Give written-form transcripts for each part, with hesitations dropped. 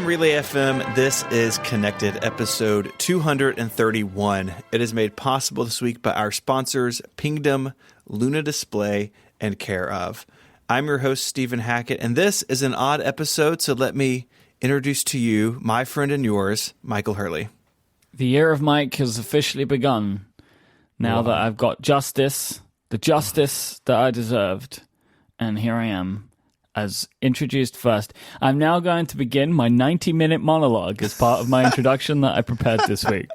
From Relay FM, this is Connected, episode 231. It is made possible this week by our sponsors, Pingdom, Luna Display, and Care Of. I'm your host, Stephen Hackett, and this is an odd episode, so let me introduce to you my friend and yours, Michael Hurley. The year of Mike has officially begun. Now that I've got justice, the justice that I deserved, and here I am. As introduced first, I'm now going to begin my 90-minute monologue as part of my introduction that I prepared this week.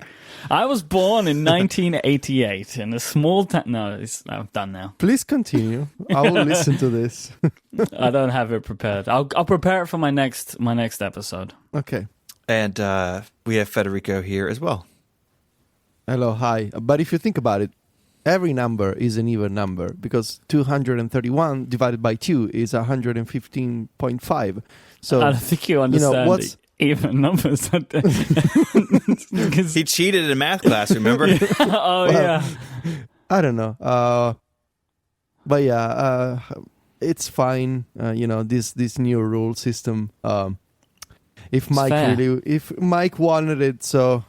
I was born in 1988 in a small town. No, I'm done now. Please continue. I will listen to this. I don't have it prepared. I'll prepare it for my next episode. Okay. And we have Federico here as well. Hello, hi. But if you think about it, every number is an even number because 231 divided by 2 is 115.5. So I don't think you understand what's even numbers. He cheated in math class, remember? Yeah. I don't know. But yeah, it's fine. This new rule system. If Mike wanted it, so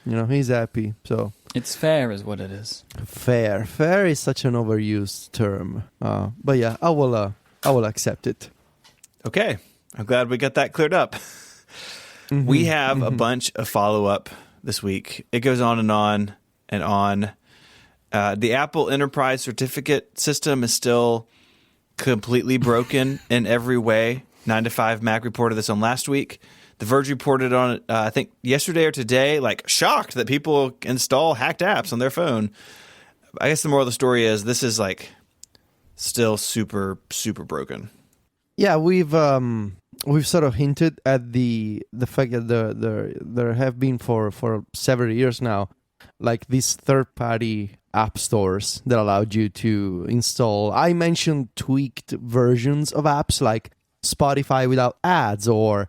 he's happy. So. It's fair is what it is. Fair is such an overused term. But yeah, I will accept it. Okay. I'm glad we got that cleared up. Mm-hmm. We have a bunch of follow-up this week. It goes on and on and on. The Apple Enterprise Certificate system is still completely broken in every way. 9to5Mac reported this on last week. The Verge reported on it, I think, yesterday or today, shocked that people install hacked apps on their phone. I guess the moral of the story is this is, still super, super broken. Yeah, we've sort of hinted at the fact that there have been for several years now, these third-party app stores that allowed you to install. I mentioned tweaked versions of apps like Spotify without ads or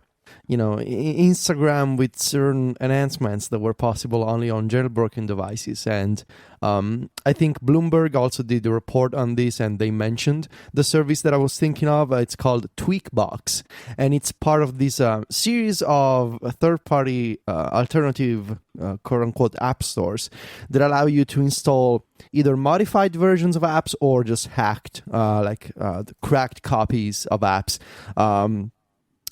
Instagram with certain enhancements that were possible only on jailbroken devices. And I think Bloomberg also did a report on this, and they mentioned the service that I was thinking of. It's called Tweakbox, and it's part of this series of third-party alternative quote-unquote app stores that allow you to install either modified versions of apps or just hacked, cracked copies of apps.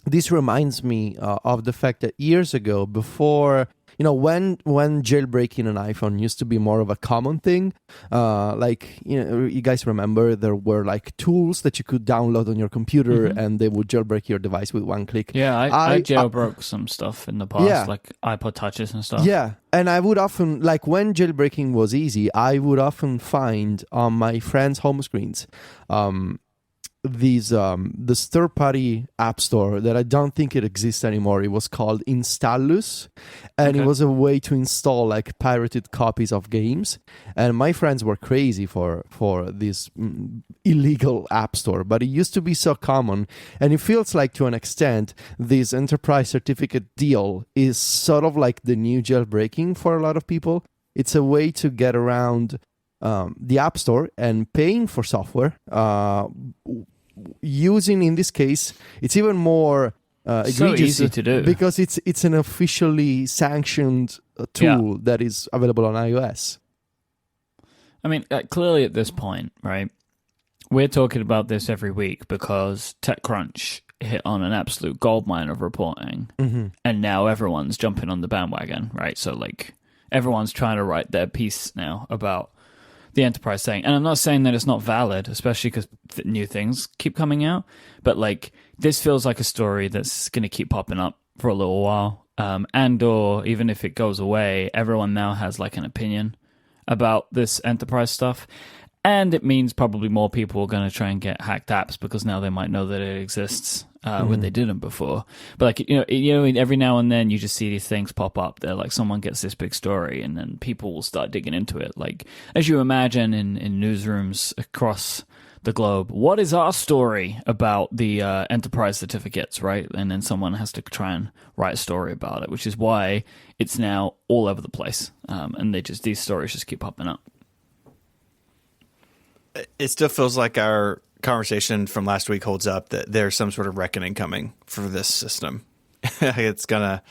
This reminds me of the fact that years ago, before, when jailbreaking an iPhone used to be more of a common thing, you guys remember there were tools that you could download on your computer and they would jailbreak your device with one click. Yeah, I jailbroke some stuff in the past, like iPod Touches and stuff. Yeah, and I would often, when jailbreaking was easy, I would often find on my friends' home screens, this third-party app store that I don't think it exists anymore. It was called Installus, and it was a way to install pirated copies of games. And my friends were crazy for this illegal app store, but it used to be so common. And it feels like, to an extent, this enterprise certificate deal is sort of like the new jailbreaking for a lot of people. It's a way to get around the app store and paying for software. Using, in this case, it's even more egregious, so easy to do because it's an officially sanctioned tool that is available on iOS. I mean, clearly at this point, right, we're talking about this every week because TechCrunch hit on an absolute goldmine of reporting, and now everyone's jumping on the bandwagon, right? So, everyone's trying to write their piece now about the enterprise saying, and I'm not saying that it's not valid, especially because new things keep coming out, but this feels like a story that's going to keep popping up for a little while, and or even if it goes away, everyone now has an opinion about this enterprise stuff, and it means probably more people are going to try and get hacked apps because now they might know that it exists when they didn't before. But every now and then you just see these things pop up. They're someone gets this big story, and then people will start digging into it. As you imagine in newsrooms across the globe, what is our story about the enterprise certificates, right? And then someone has to try and write a story about it, which is why it's now all over the place. And these stories just keep popping up. It still feels like our conversation from last week holds up, that there's some sort of reckoning coming for this system. it's gonna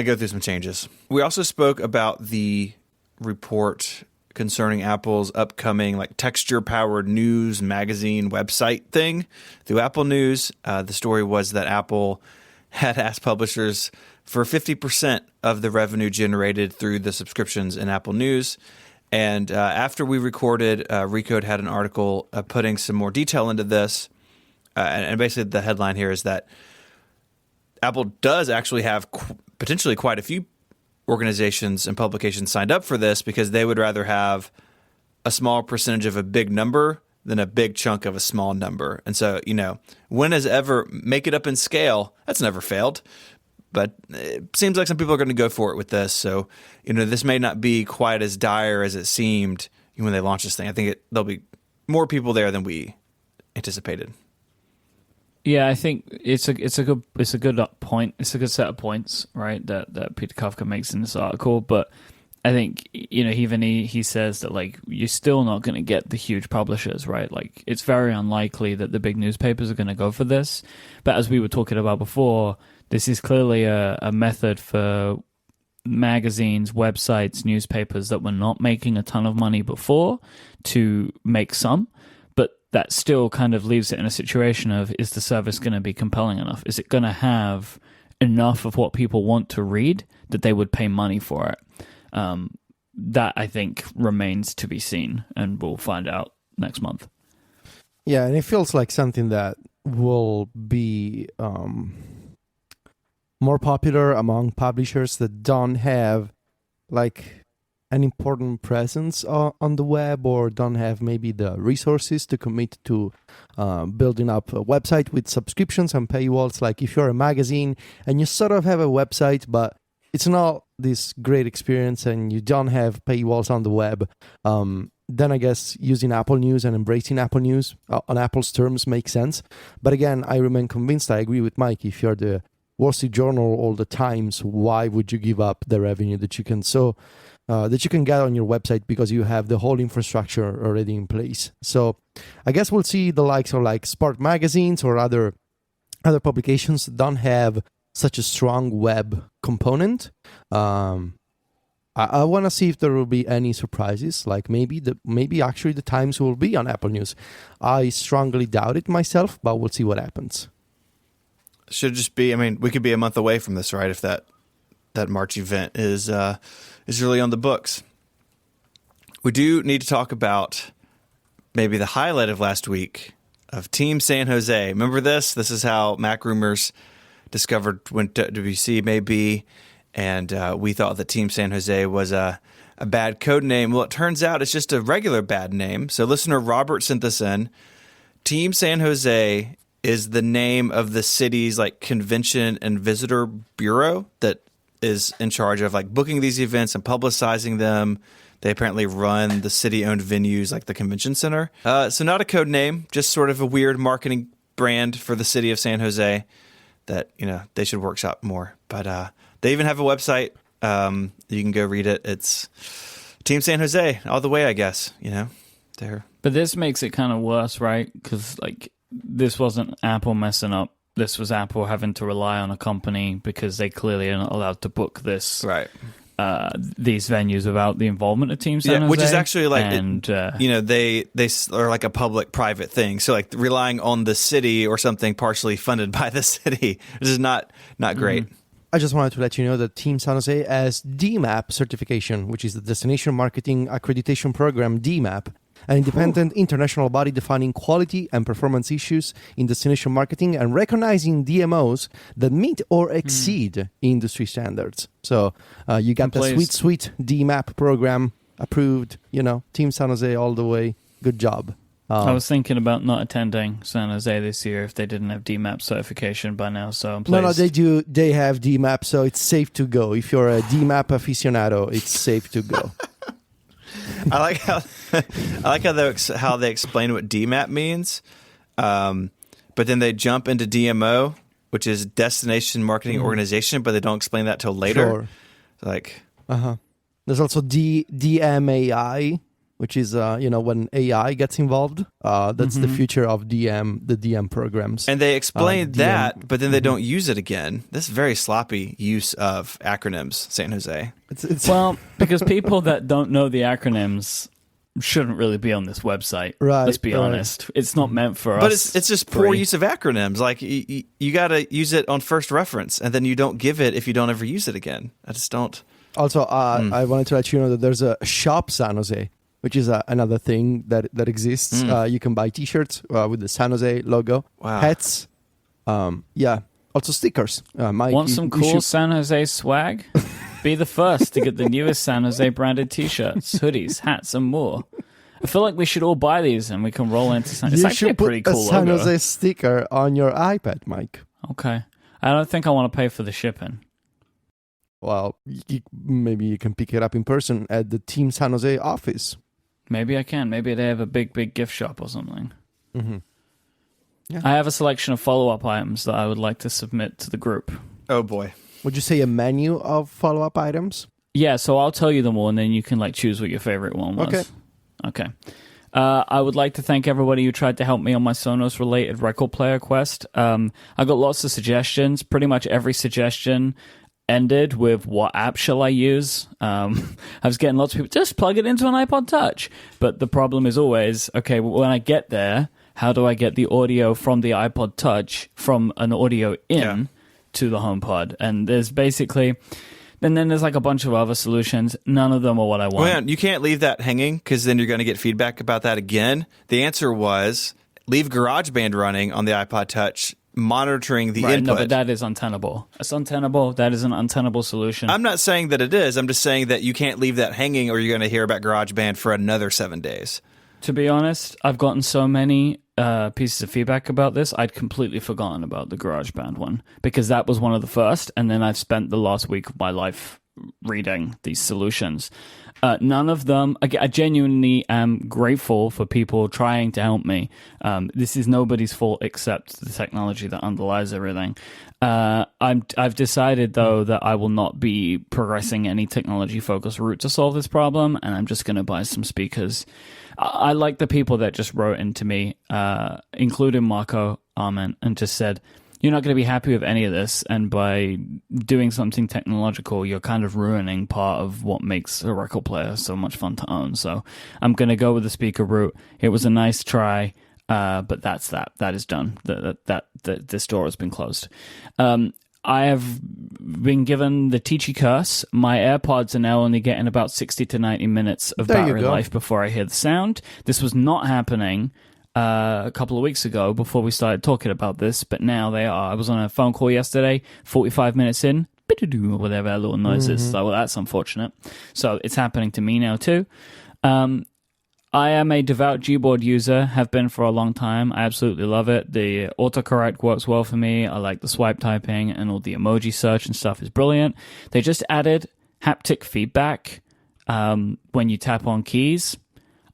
go through some changes. We also spoke about the report concerning Apple's upcoming like texture-powered news magazine website thing through Apple News. The story was that Apple had asked publishers for 50% of the revenue generated through the subscriptions in Apple News. And after we recorded, Recode had an article putting some more detail into this. And basically the headline here is that Apple does actually have potentially quite a few organizations and publications signed up for this because they would rather have a small percentage of a big number than a big chunk of a small number. And so, when has ever make it up in scale? That's never failed. But it seems like some people are going to go for it with this. So, this may not be quite as dire as it seemed when they launched this thing. I think there'll be more people there than we anticipated. Yeah, I think it's a good point. It's a good set of points, right? That Peter Kafka makes in this article. But I think even he says that like you're still not going to get the huge publishers, right? Like it's very unlikely that the big newspapers are going to go for this. But as we were talking about before, this is clearly a method for magazines, websites, newspapers that were not making a ton of money before to make some. But that still kind of leaves it in a situation of, is the service going to be compelling enough? Is it going to have enough of what people want to read that they would pay money for it? That, I think, remains to be seen, and we'll find out next month. Yeah, and it feels like something that will be more popular among publishers that don't have like an important presence on the web, or don't have maybe the resources to commit to building up a website with subscriptions and paywalls. Like if you're a magazine and you sort of have a website, but it's not this great experience and you don't have paywalls on the web, then I guess using Apple News and embracing Apple News on Apple's terms makes sense. But again, I remain convinced, I agree with Mike, if you're the Wall Street Journal or the Times, why would you give up the revenue that you can get on your website because you have the whole infrastructure already in place? So I guess we'll see the likes of like Spark magazines or other publications that don't have such a strong web component. I want to see if there will be any surprises, like maybe actually the Times will be on Apple News. I strongly doubt it myself, but we'll see what happens. Should just be, we could be a month away from this, right? If that March event is really on the books. We do need to talk about maybe the highlight of last week of Team San Jose. Remember this? This is how Mac Rumors discovered when WC may be, and we thought that Team San Jose was a bad code name. Well, it turns out it's just a regular bad name. So listener Robert sent this in. Team San Jose is the name of the city's like convention and visitor bureau that is in charge of like booking these events and publicizing them. They apparently run the city-owned venues like the convention center. So not a code name, just sort of a weird marketing brand for the city of San Jose that, they should workshop more. But they even have a website. You can go read it. It's Team San Jose all the way, I guess, They're... But this makes it kind of worse, right? Because like this wasn't Apple messing up. This was Apple having to rely on a company because they clearly are not allowed to book this, right? These venues without the involvement of Team San Jose, which is actually like, and they are like a public-private thing. So like relying on the city or something partially funded by the city, this is not great. Mm-hmm. I just wanted to let you know that Team San Jose has DMAP certification, which is the Destination Marketing Accreditation Program, DMAP, an independent international body defining quality and performance issues in destination marketing and recognizing DMOs that meet or exceed industry standards. So you got the sweet DMAP program approved, Team San Jose all the way. Good job. I was thinking about not attending San Jose this year if they didn't have DMAP certification by now, so I'm pleased. No, they do. They have DMAP, so it's safe to go. If you're a DMAP aficionado, it's safe to go. I like how they explain what DMAP means, but then they jump into DMO, which is Destination Marketing Organization, but they don't explain that till later. Sure. Like, There's also DMAI, which is when AI gets involved. That's the future of the DM programs. And they explained that, but then they don't use it again. This very sloppy use of acronyms, San Jose. Well, because people that don't know the acronyms shouldn't really be on this website. Right. Let's be honest. It's not meant for us. But it's just poor use of acronyms. Like, you got to use it on first reference, and then you don't give it if you don't ever use it again. I just don't. Also, I wanted to let you know that there's a shop San Jose, which is another thing that exists. You can buy T-shirts with the San Jose logo, hats, also stickers. Mike, want some cool San Jose swag? Be the first to get the newest San Jose branded T-shirts, hoodies, hats, and more. I feel like we should all buy these and we can roll into San Jose. It's actually a pretty cool logo. San logo. Jose sticker on your iPad, Mike. Okay. I don't think I want to pay for the shipping. Well, maybe you can pick it up in person at the Team San Jose office. Maybe I can. Maybe they have a big gift shop or something. Mm-hmm. Yeah. I have a selection of follow-up items that I would like to submit to the group. Oh, boy. Would you say a menu of follow-up items? Yeah, so I'll tell you them all, and then you can choose what your favorite one was. Okay. I would like to thank everybody who tried to help me on my Sonos-related record player quest. I got lots of suggestions. Pretty much every suggestion ended with, what app shall I use? I was getting lots of people, just plug it into an iPod Touch. But the problem is always, okay, when I get there, how do I get the audio from the iPod Touch from an audio in to the HomePod? And there's basically... And then there's a bunch of other solutions. None of them are what I want. Well, you can't leave that hanging because then you're going to get feedback about that again. The answer was leave GarageBand running on the iPod Touch, monitoring the input. No, but that is untenable. It's untenable. That is an untenable solution. I'm not saying that it is. I'm just saying that you can't leave that hanging or you're going to hear about GarageBand for another 7 days. To be honest, I've gotten so many pieces of feedback about this, I'd completely forgotten about the GarageBand one because that was one of the first, and then I've spent the last week of my life reading these solutions. None of them, I genuinely am grateful for people trying to help me. This is nobody's fault except the technology that underlies everything. I've decided, though, that I will not be progressing any technology-focused route to solve this problem, and I'm just going to buy some speakers. I like the people that just wrote into me, including Marco Arment, and just said, you're not going to be happy with any of this, and by doing something technological, you're kind of ruining part of what makes a record player so much fun to own. So I'm going to go with the speaker route. It was a nice try, but that's that. That is done. This door has been closed. I have been given the Tichy curse. My AirPods are now only getting about 60 to 90 minutes of battery life before I hear the sound. This was not happening a couple of weeks ago before we started talking about this, but now they are. I was on a phone call yesterday, 45 minutes in, whatever that little noise is. So, well, that's unfortunate. So it's happening to me now too. I am a devout Gboard user, have been for a long time. I absolutely love it. The autocorrect works well for me. I like the swipe typing, and all the emoji search and stuff is brilliant. They just added haptic feedback when you tap on keys.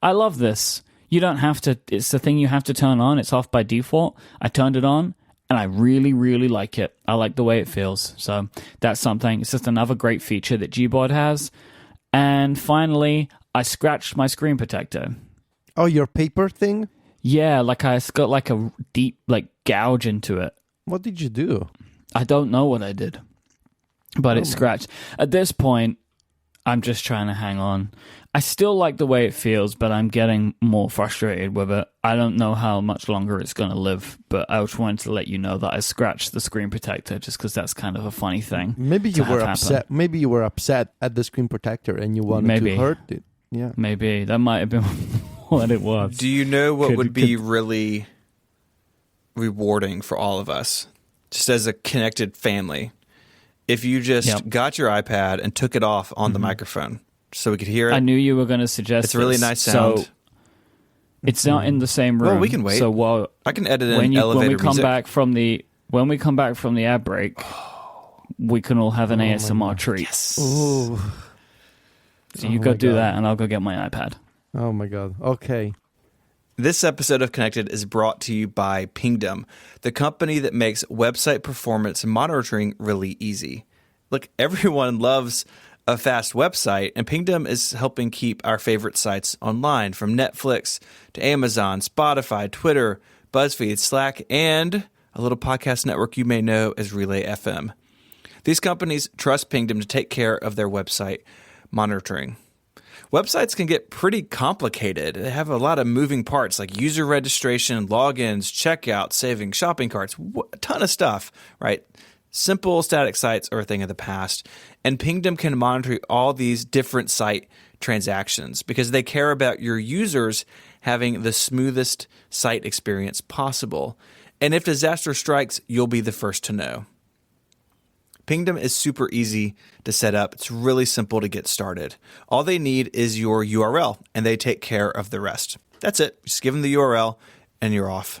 I love this. You don't have to, it's the thing you have to turn on. It's off by default. I turned it on, and I really, really like it. I like the way it feels. So that's something. It's just another great feature that Gboard has. And finally, I scratched my screen protector. Oh, your paper thing? Yeah, I got a deep gouge into it. What did you do? I don't know what I did, but it scratched. At this point, I'm just trying to hang on. I still like the way it feels, but I'm getting more frustrated with it. I don't know how much longer it's going to live, but I just wanted to let you know that I scratched the screen protector just because that's kind of a funny thing. Maybe you were upset. Maybe you were upset at the screen protector and you wanted to hurt it. Yeah, maybe that might have been what it was. Do you know what would be really rewarding for all of us, just as a connected family, if you just got your iPad and took it off on the microphone so we could hear it? I knew you were going to suggest it's a really nice sound. So it's not in the same room. Well, we can wait. So I can edit in elevator when we come music. When we come back from the ad break, we can all have an ASMR treat. Yes. Ooh. So you go do that, and I'll go get my iPad. Oh, my God. Okay. This episode of Connected is brought to you by Pingdom, the company that makes website performance monitoring really easy. Look, everyone loves a fast website, and Pingdom is helping keep our favorite sites online, from Netflix to Amazon, Spotify, Twitter, BuzzFeed, Slack, and a little podcast network you may know as Relay FM. These companies trust Pingdom to take care of their website monitoring. Websites can get pretty complicated. They have a lot of moving parts like user registration, logins, checkout, saving, shopping carts, a ton of stuff, right? Simple static sites are a thing of the past. And Pingdom can monitor all these different site transactions because they care about your users having the smoothest site experience possible. And if disaster strikes, you'll be the first to know. Pingdom is super easy to set up. It's really simple to get started. All they need is your URL, and they take care of the rest. That's it. Just give them the URL, and you're off.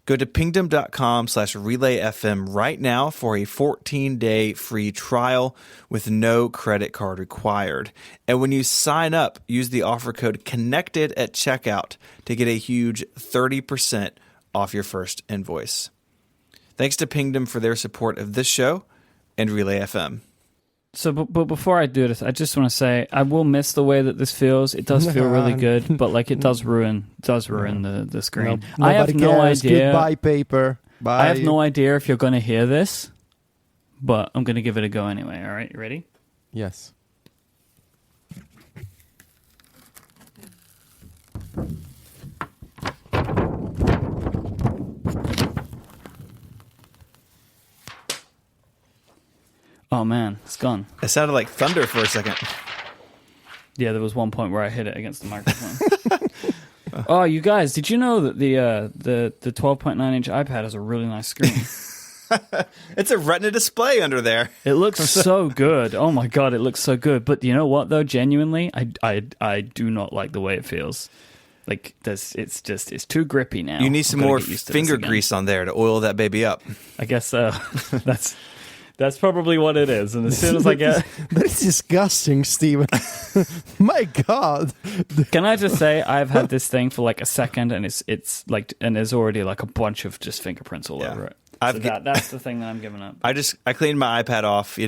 Go to pingdom.com/relayfm right now for a 14-day free trial with no credit card required. And when you sign up, use the offer code CONNECTED at checkout to get a huge 30% off your first invoice. Thanks to Pingdom for their support of this show and Relay FM. So, but before I do this, I just want to say I will miss the way that this feels. It does feel really good, but like it does ruin the screen. No, I have no cares. idea. Goodbye, paper. Bye. I have no idea if you're going to hear this, but I'm going to give it a go anyway. All right, you ready? Yes. Oh man, it's gone. It sounded like thunder for a second. Yeah, there was one point where I hit it against the microphone. Oh, you guys, did you know that the 12.9-inch iPad has a really nice screen? It's a Retina display under there. It looks so good. Oh my god, it looks so good. But you know what though? Genuinely, I do not like the way it feels. Like it's too grippy now. You need some more finger grease on there to oil that baby up. I guess so. That's probably what it is. And as soon as I get... That is disgusting, Steven. My God. Can I just say, I've had this thing for like a second, and it's like, and there's already like a bunch of just fingerprints all over it. So that's the thing that I'm giving up. I clean my iPad off,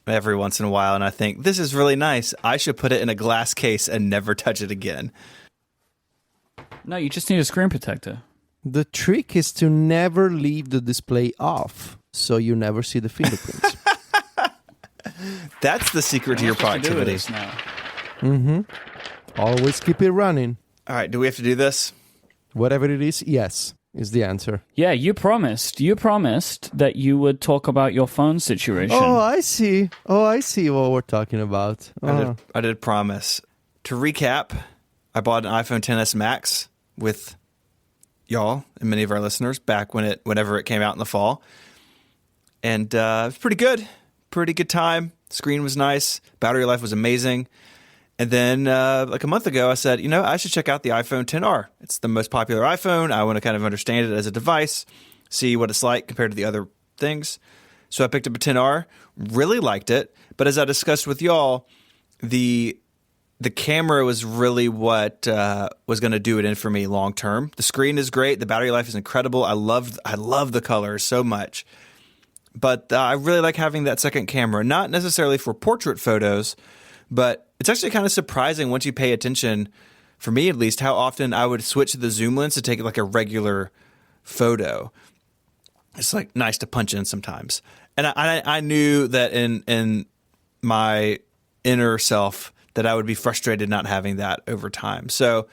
every once in a while, and I think, this is really nice. I should put it in a glass case and never touch it again. No, you just need a screen protector. The trick is to never leave the display off, so you never see the fingerprints. That's the secret to your productivity. Always keep it running. All right, do we have to do this? Whatever it is, yes, is the answer. Yeah, you promised that you would talk about your phone situation. Oh, I see what we're talking about. I did promise. To recap, I bought an iPhone XS Max with y'all and many of our listeners back whenever it came out in the fall. And it was pretty good. Pretty good time. Screen was nice. Battery life was amazing. And then like a month ago, I said, I should check out the iPhone XR. It's the most popular iPhone. I want to kind of understand it as a device, see what it's like compared to the other things. So I picked up a XR, really liked it. But as I discussed with y'all, the camera was really what was going to do it in for me long term. The screen is great. The battery life is incredible. I love the colors so much. But I really like having that second camera, not necessarily for portrait photos, but it's actually kind of surprising once you pay attention, for me at least, how often I would switch to the zoom lens to take like a regular photo. It's like nice to punch in sometimes. And I knew that in my inner self that I would be frustrated not having that over time. So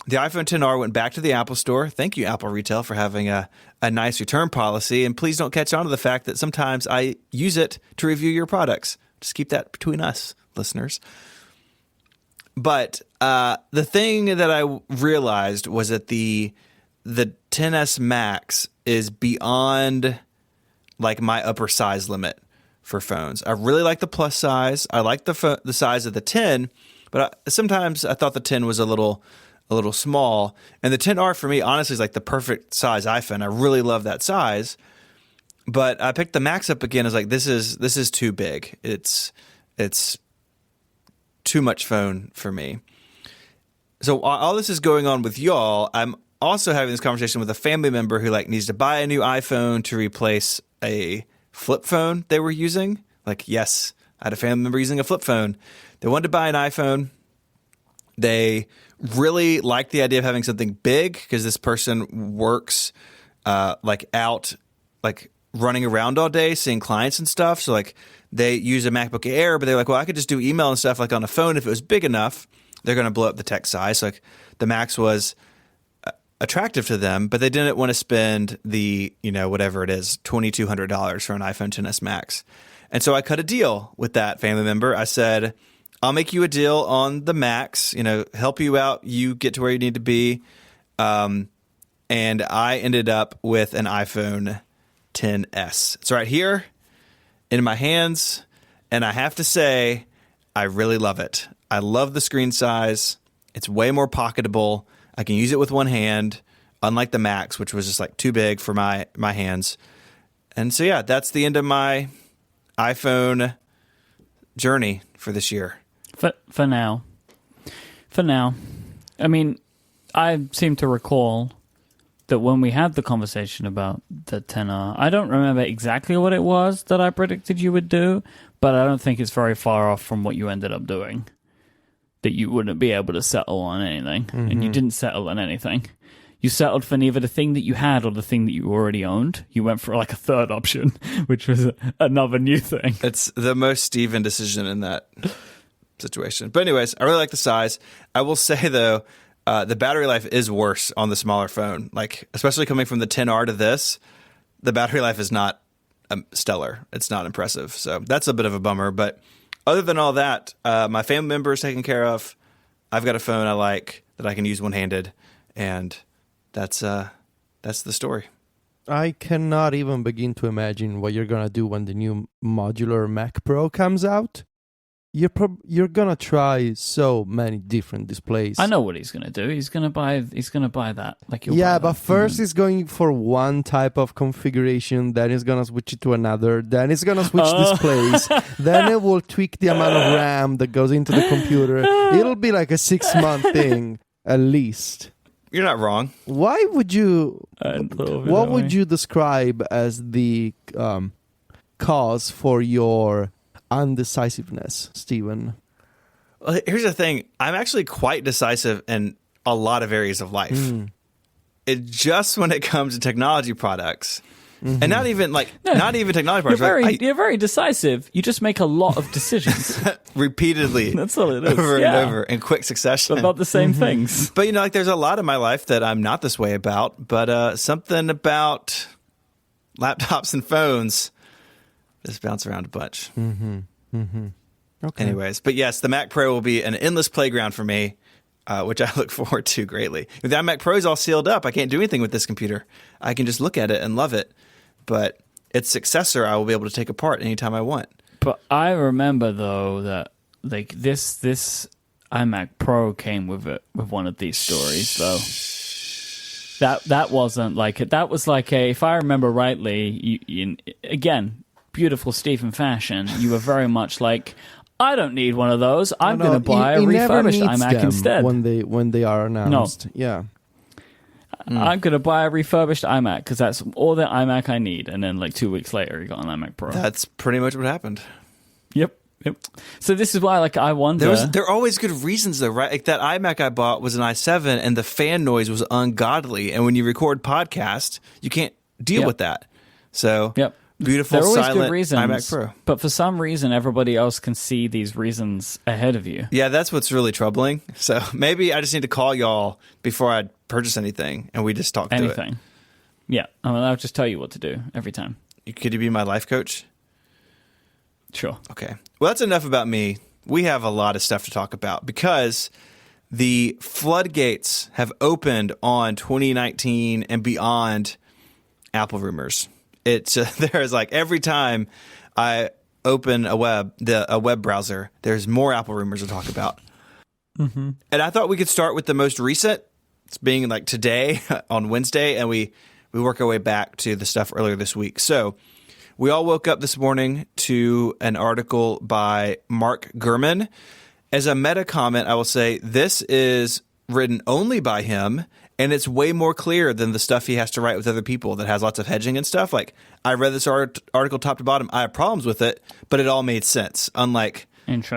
the iPhone XR went back to the Apple Store. Thank you, Apple Retail, for having a nice return policy. And please don't catch on to the fact that sometimes I use it to review your products. Just keep that between us, listeners. But the thing that I realized was that the XS Max is beyond like my upper size limit for phones. I really like the plus size. I like the size of the 10, but sometimes I thought the 10 was a little small. And the XR for me, honestly, is like the perfect size iPhone. I really love that size. But I picked the Max up again. I was like, this is too big. It's too much phone for me. So all this is going on with y'all, I'm also having this conversation with a family member who needs to buy a new iPhone to replace a flip phone they were using. Like, yes, I had a family member using a flip phone. They wanted to buy an iPhone. They really liked the idea of having something big because this person works running around all day, seeing clients and stuff. So like they use a MacBook Air, but they're like, well, I could just do email and stuff like on a phone. If it was big enough, they're going to blow up the text size. So like the Max was attractive to them, but they didn't want to spend the, whatever it is, $2,200 for an iPhone XS Max. And so I cut a deal with that family member. I said, I'll make you a deal on the Max, help you out. You get to where you need to be. And I ended up with an iPhone XS. It's right here in my hands. And I have to say, I really love it. I love the screen size. It's way more pocketable. I can use it with one hand, unlike the Max, which was just like too big for my hands. And so, yeah, that's the end of my iPhone journey for this year. For now. I mean, I seem to recall that when we had the conversation about the 10R, I don't remember exactly what it was that I predicted you would do, but I don't think it's very far off from what you ended up doing. That you wouldn't be able to settle on anything, and you didn't settle on anything. You settled for neither the thing that you had or the thing that you already owned. You went for like a third option, which was another new thing. It's the most Steven decision in that situation. But anyways, I really like the size. I will say, though, the battery life is worse on the smaller phone. Like, especially coming from the 10R to this, the battery life is not stellar. It's not impressive. So that's a bit of a bummer. But other than all that, my family member is taken care of. I've got a phone I like that I can use one-handed, and that's the story. I cannot even begin to imagine what you're gonna do when the new modular Mac Pro comes out. You're gonna try so many different displays. I know what he's gonna do. He's gonna buy that. But first he's going for one type of configuration, then he's gonna switch it to another, then he's gonna switch displays, then it will tweak the amount of RAM that goes into the computer. It'll be like a 6-month thing at least. You're not wrong. Why would you? What would you describe as the cause for your undecisiveness, Steven? Well, here's the thing. I'm actually quite decisive in a lot of areas of life. It just when it comes to technology products, and not even technology products. You're very decisive. You just make a lot of decisions repeatedly. That's all it is. Over and over in quick succession about the same things. But there's a lot of my life that I'm not this way about. But something about laptops and phones just bounce around a bunch. Okay. Anyways, but yes, the Mac Pro will be an endless playground for me, which I look forward to greatly. The iMac Pro is all sealed up. I can't do anything with this computer. I can just look at it and love it. But its successor, I will be able to take apart anytime I want. But I remember though that like this iMac Pro came with one of these stories though. That wasn't like it. That was like if I remember rightly, you again. Beautiful Stephen fashion, you were very much like, I don't need one of those. I'm going to buy a refurbished iMac instead. When they are announced, yeah. I'm going to buy a refurbished iMac because that's all the iMac I need. And then like 2 weeks later, you got an iMac Pro. That's pretty much what happened. Yep. So this is why, like, I wonder. There are always good reasons, though, right? Like that iMac I bought was an i7, and the fan noise was ungodly. And when you record podcast, you can't deal with that. So. Yep. Beautiful, They're always silent good reasons, iMac Pro. But for some reason, everybody else can see these reasons ahead of you. Yeah, that's what's really troubling. So maybe I just need to call y'all before I purchase anything, and we just talk through it. Yeah, I'll just tell you what to do every time. Could you be my life coach? Sure. Okay. Well, that's enough about me. We have a lot of stuff to talk about because the floodgates have opened on 2019 and beyond Apple rumors. It's there's like every time I open a web browser, there's more Apple rumors to talk about. And I thought we could start with the most recent, it's being like today on Wednesday, and we work our way back to the stuff earlier this week. So we all woke up this morning to an article by Mark Gurman. As a meta comment, I will say this is written only by him, and it's way more clear than the stuff he has to write with other people that has lots of hedging and stuff. Like, I read this article top to bottom. I have problems with it, but it all made sense, unlike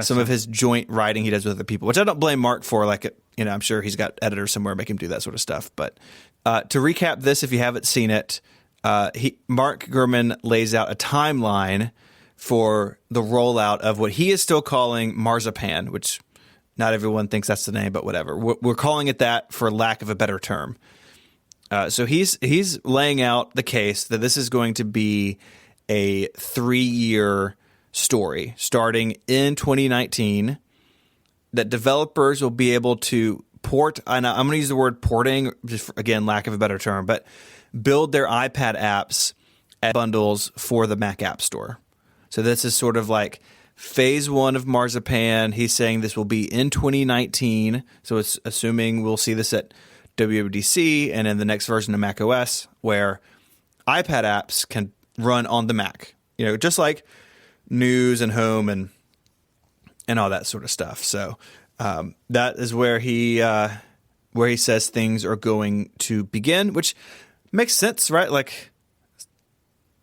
some of his joint writing he does with other people, which I don't blame Mark for. Like, I'm sure he's got editors somewhere make him do that sort of stuff. But to recap this, if you haven't seen it, Mark Gurman lays out a timeline for the rollout of what he is still calling Marzipan, which not everyone thinks that's the name, but whatever. We're calling it that for lack of a better term. So he's laying out the case that this is going to be a 3-year story starting in 2019, that developers will be able to port, and I'm going to use the word porting, just for, again, lack of a better term, but build their iPad apps as bundles for the Mac App Store. So this is sort of like phase 1 of Marzipan. He's saying this will be in 2019. So it's assuming we'll see this at WWDC and in the next version of Mac OS, where iPad apps can run on the Mac, just like News and Home and all that sort of stuff. So that is where he says things are going to begin, which makes sense, right? Like,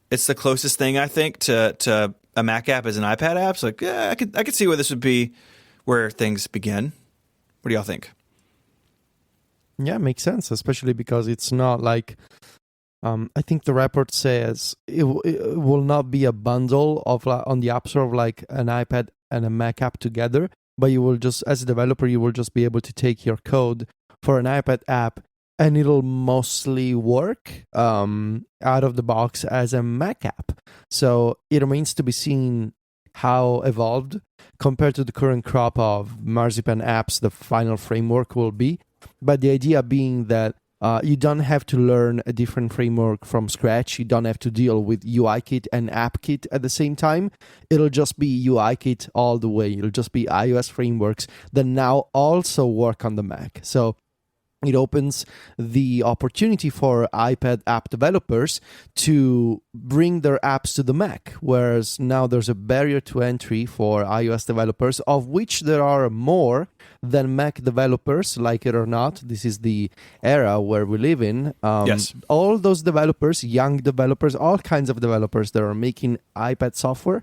it's the closest thing, I think, to a Mac app as an iPad app. So, like, yeah, I could see where this would be where things begin. What do y'all think? Yeah, makes sense, especially because it's not like I think the report says it will not be a bundle of on the App Store of like an iPad and a Mac app together, but you will just, as a developer, you will just be able to take your code for an iPad app and it'll mostly work out of the box as a Mac app. So it remains to be seen how evolved compared to the current crop of Marzipan apps the final framework will be. But the idea being that you don't have to learn a different framework from scratch. You don't have to deal with UIKit and AppKit at the same time. It'll just be UIKit all the way. It'll just be iOS frameworks that now also work on the Mac. So it opens the opportunity for iPad app developers to bring their apps to the Mac, whereas now there's a barrier to entry for iOS developers, of which there are more than Mac developers, like it or not. This is the era where we live in. Yes. All those developers, young developers, all kinds of developers that are making iPad software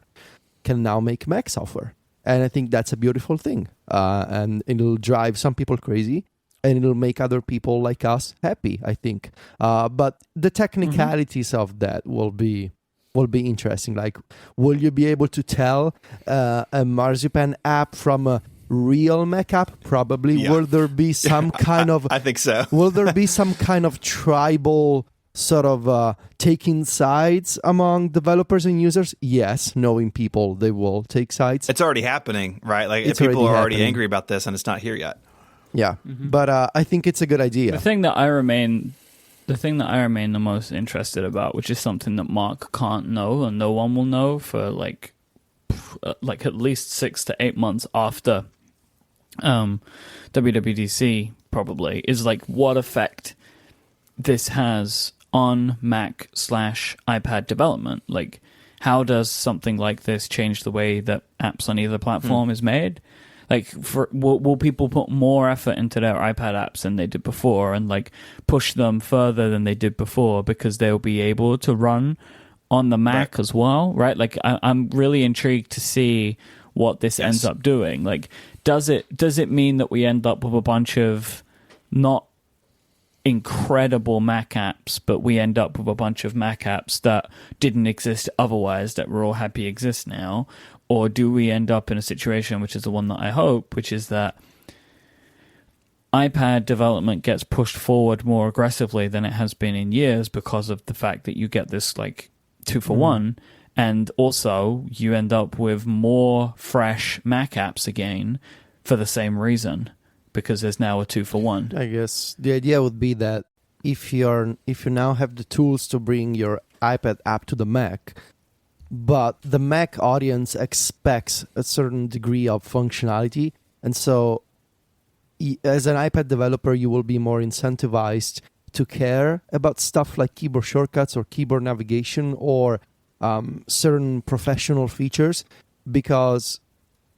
can now make Mac software. And I think that's a beautiful thing. And it'll drive some people crazy. And it'll make other people like us happy, I think. But the technicalities of that will be interesting. Like, will you be able to tell a Marzipan app from a real Mac app? Probably. Yeah. Will there be some kind of... I think so. Will there be some kind of tribal sort of taking sides among developers and users? Yes, knowing people, they will take sides. It's already happening, right? Like, people are already angry about this, and it's not here yet. Yeah, but I think it's a good idea. The thing that I remain the most interested about, which is something that Mark can't know and no one will know for like at least 6 to 8 months after WWDC probably, is like what effect this has on Mac/iPad development. Like, how does something like this change the way that apps on either platform is made? Like, will people put more effort into their iPad apps than they did before, and like push them further than they did before because they'll be able to run on the Mac as well, right? Like, I'm really intrigued to see what this ends up doing. Like, does it mean that we end up with a bunch of not incredible Mac apps, but we end up with a bunch of Mac apps that didn't exist otherwise, that we're all happy exist now? Or do we end up in a situation, which is the one that I hope, which is that iPad development gets pushed forward more aggressively than it has been in years because of the fact that you get this like 2-for-1, and also you end up with more fresh Mac apps again for the same reason, because there's now a 2-for-1. I guess the idea would be that if you now have the tools to bring your iPad app to the Mac, but the Mac audience expects a certain degree of functionality, and so as an iPad developer, you will be more incentivized to care about stuff like keyboard shortcuts or keyboard navigation or certain professional features, because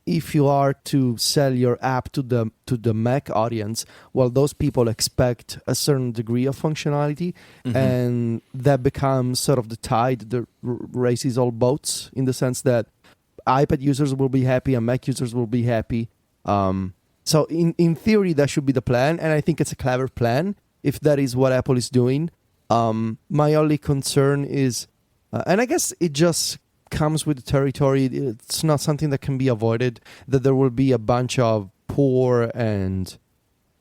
if you are to sell your app to the Mac audience, well, those people expect a certain degree of functionality, and that becomes sort of the tide that raises all boats, in the sense that iPad users will be happy and Mac users will be happy. So in theory, that should be the plan, and I think it's a clever plan if that is what Apple is doing. My only concern is, and I guess it just comes with the territory, it's not something that can be avoided, that there will be a bunch of poor and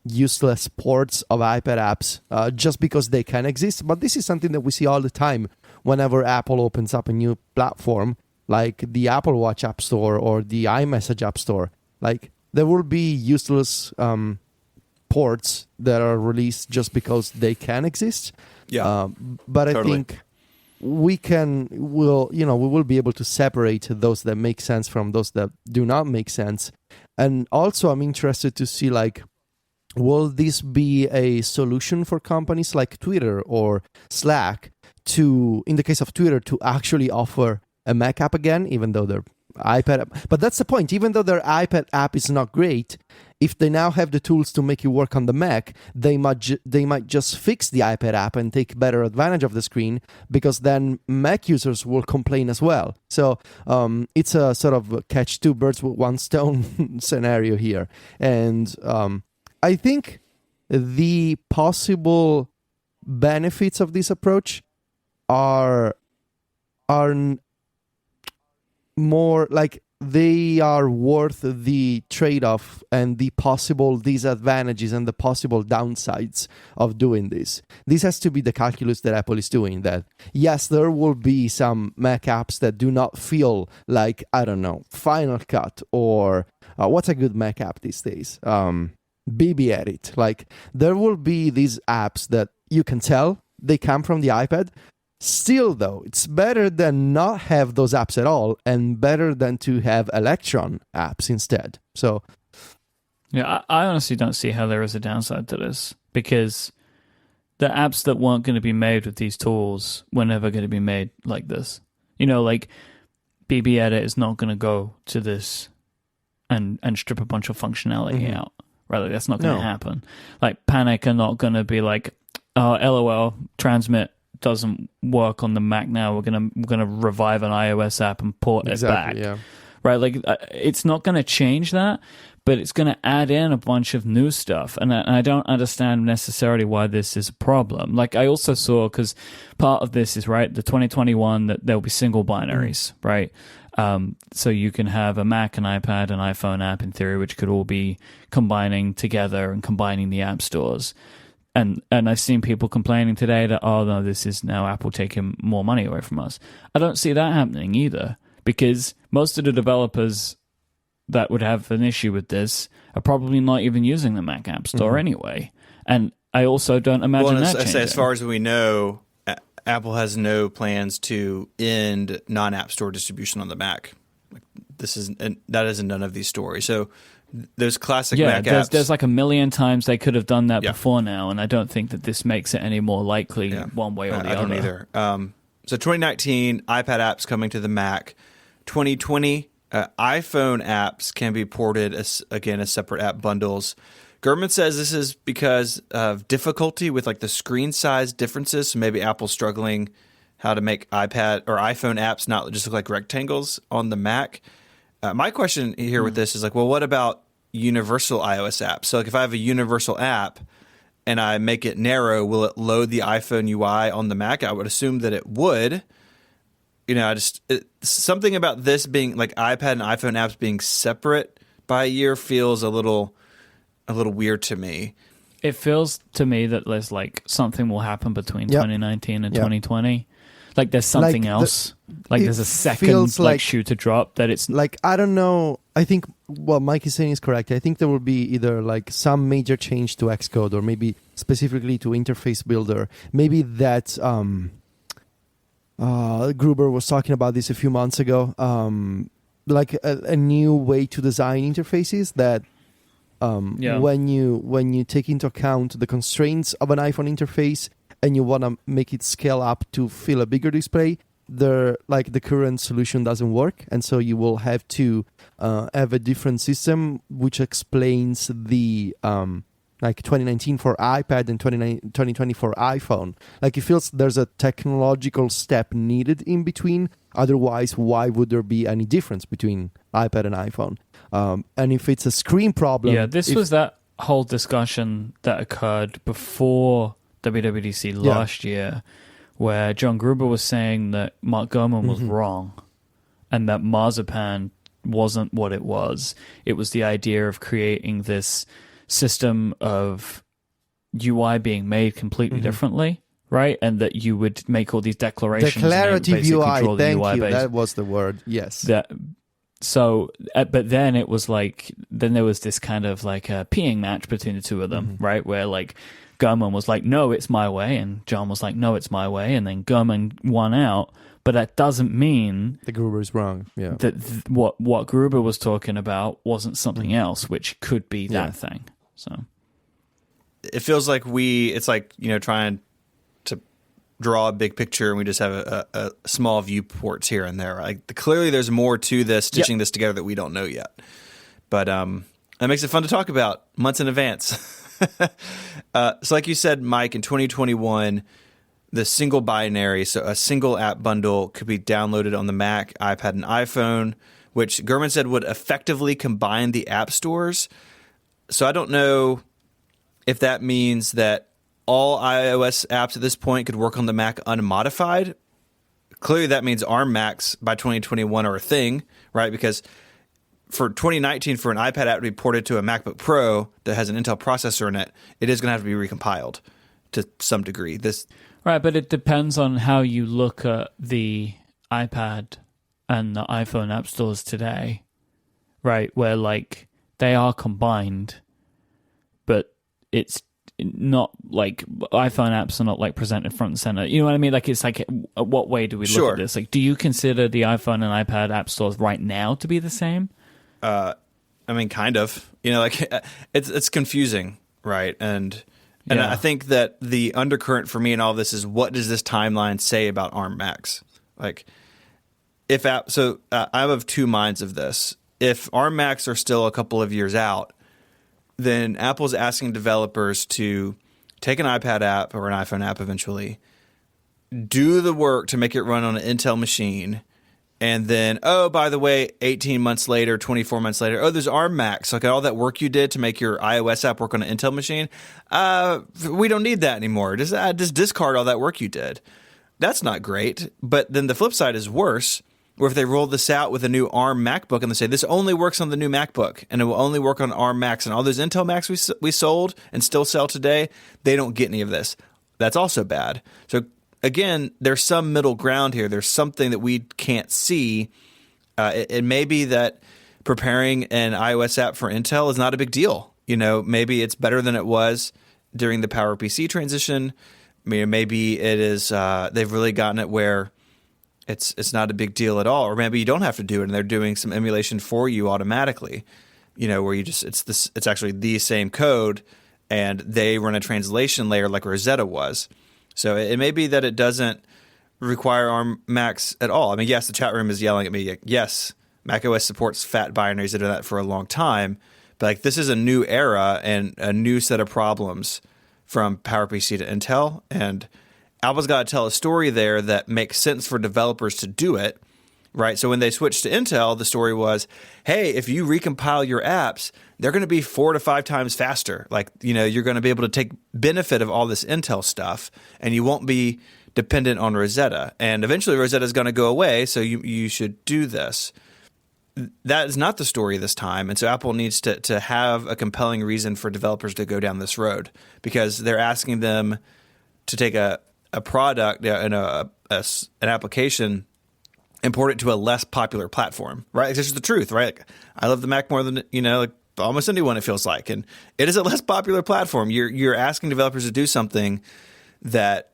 useless ports of iPad apps just because they can exist. But this is something that we see all the time whenever Apple opens up a new platform, like the Apple Watch App Store or the iMessage App Store. Like, there will be useless ports that are released just because they can exist. Yeah, but totally. I think we will be able to separate those that make sense from those that do not make sense. And also, I'm interested to see, like, will this be a solution for companies like Twitter or Slack to, in the case of Twitter, to actually offer a Mac app again, even though their iPad app. But that's the point. Even though their iPad app is not great, if they now have the tools to make it work on the Mac, they might just fix the iPad app and take better advantage of the screen, because then Mac users will complain as well. So it's a sort of catch two birds with one stone scenario here. And I think the possible benefits of this approach are more like they are worth the trade-off and the possible disadvantages and the possible downsides of doing this. This has to be the calculus that Apple is doing, that yes, there will be some Mac apps that do not feel like, I don't know, Final Cut or what's a good Mac app these days? BB Edit. Like, there will be these apps that you can tell they come from the iPad. Still, though, it's better than not have those apps at all, and better than to have Electron apps instead. So, yeah, I honestly don't see how there is a downside to this, because the apps that weren't going to be made with these tools were never going to be made like this. You know, like BB Edit is not going to go to this and strip a bunch of functionality out. Right, like, that's not going to happen. Like, Panic are not going to be like, oh, LOL, Transmit doesn't work on the Mac now. We're gonna revive an iOS app and port it back. Yeah. Right, like, it's not going to change that, but it's going to add in a bunch of new stuff, and I don't understand necessarily why this is a problem. Like, I also saw, because part of this is, right, the 2021 that there'll be single binaries, right? So you can have a Mac, an iPad, an iPhone app in theory, which could all be combining together and combining the app stores. And I've seen people complaining today that, oh no, this is now Apple taking more money away from us. I don't see that happening either, because most of the developers that would have an issue with this are probably not even using the Mac App Store anyway. And I also don't imagine that changing. As far as we know, Apple has no plans to end non-App Store distribution on the Mac. That is in none of these stories. So those classic Mac apps. There's like a million times they could have done that before now, and I don't think that this makes it any more likely one way or the other. I don't either. So 2019, iPad apps coming to the Mac. 2020, iPhone apps can be ported as separate app bundles. Gurman says this is because of difficulty with, like, the screen size differences. So maybe Apple's struggling how to make iPad or iPhone apps not just look like rectangles on the Mac. My question here with this is, like, well, what about universal iOS apps? So, like, if I have a universal app and I make it narrow, will it load the iPhone UI on the Mac? I would assume that it would. You know, something about this being, like, iPad and iPhone apps being separate by a year feels a little weird to me. It feels to me that there's, like, something will happen between 2019 and 2020. Like, there's something else. There's a second shoe to drop that it's... Like, I don't know. I think what Mike is saying is correct. I think there will be either, like, some major change to Xcode, or maybe specifically to Interface Builder. Maybe that... Gruber was talking about this a few months ago. Like a new way to design interfaces that when you take into account the constraints of an iPhone interface and you want to make it scale up to fill a bigger display, the current solution doesn't work, and so you will have to have a different system, which explains the 2019 for iPad and 2020 for iPhone. Like, it feels there's a technological step needed in between. Otherwise, why would there be any difference between iPad and iPhone? And if it's a screen problem... Yeah, this was that whole discussion that occurred before WWDC last year, where John Gruber was saying that Mark Gurman was wrong and that Marzipan wasn't what it was. It was the idea of creating this system of UI being made completely differently, right? And that you would make all these declarations. Declarative UI, thank UI you. base. That was the word, yes. So, but then it was like, then there was this kind of like a peeing match between the two of them, right? Where like Gurman was like, no, it's my way. And John was like, no, it's my way. And then Gurman won out. But that doesn't mean the Gruber is wrong. Yeah, that what Gruber was talking about wasn't something else, which could be that thing. So it feels like it's like, trying to draw a big picture, and we just have a small viewports here and there. Like, clearly, there's more to this, stitching this together that we don't know yet. But that makes it fun to talk about months in advance. So, like you said, Mike, in 2021. The single binary, so a single app bundle, could be downloaded on the Mac, iPad, and iPhone, which Gurman said would effectively combine the app stores. So I don't know if that means that all iOS apps at this point could work on the Mac unmodified. Clearly that means ARM Macs by 2021 are a thing, right? Because for 2019, for an iPad app to be ported to a MacBook Pro that has an Intel processor in it, it is going to have to be recompiled to some degree. Right, but it depends on how you look at the iPad and the iPhone app stores today, right? Where like they are combined, but it's not like iPhone apps are not like presented front and center. You know what I mean? Like, it's like, what way do we look at this? Like, do you consider the iPhone and iPad app stores right now to be the same? I mean, kind of. Like it's confusing, right? And I think that the undercurrent for me in all this is, what does this timeline say about ARM Macs? Like, I'm of two minds of this. If ARM Macs are still a couple of years out, then Apple's asking developers to take an iPad app or an iPhone app eventually, do the work to make it run on an Intel machine, and then, oh, by the way, 18 months later, 24 months later, oh, there's ARM Macs. Like, all that work you did to make your iOS app work on an Intel machine, we don't need that anymore. Just discard all that work you did. That's not great. But then the flip side is worse, where if they roll this out with a new ARM MacBook and they say, this only works on the new MacBook, and it will only work on ARM Macs, and all those Intel Macs we sold and still sell today, they don't get any of this. That's also bad. So again, there's some middle ground here. There's something that we can't see. It may be that preparing an iOS app for Intel is not a big deal. Maybe it's better than it was during the PowerPC transition. Maybe it is. They've really gotten it where it's not a big deal at all. Or maybe you don't have to do it, and they're doing some emulation for you automatically. Where you just it's actually the same code, and they run a translation layer like Rosetta was. So it may be that it doesn't require ARM Macs at all. I mean, yes, the chat room is yelling at me. Yes, macOS supports fat binaries. They've done that for a long time. But like, this is a new era and a new set of problems from PowerPC to Intel. And Apple's got to tell a story there that makes sense for developers to do it, right? So when they switched to Intel, the story was, hey, if you recompile your apps, they're going to be 4 to 5 times faster. Like, you're going to be able to take benefit of all this Intel stuff, and you won't be dependent on Rosetta. And eventually Rosetta is going to go away, so you should do this. That is not the story this time, and so Apple needs to have a compelling reason for developers to go down this road, because they're asking them to take a product and an application, import it to a less popular platform, right? This is the truth, right? Like, I love the Mac more than, like almost anyone, it feels like. And it is a less popular platform. You're asking developers to do something that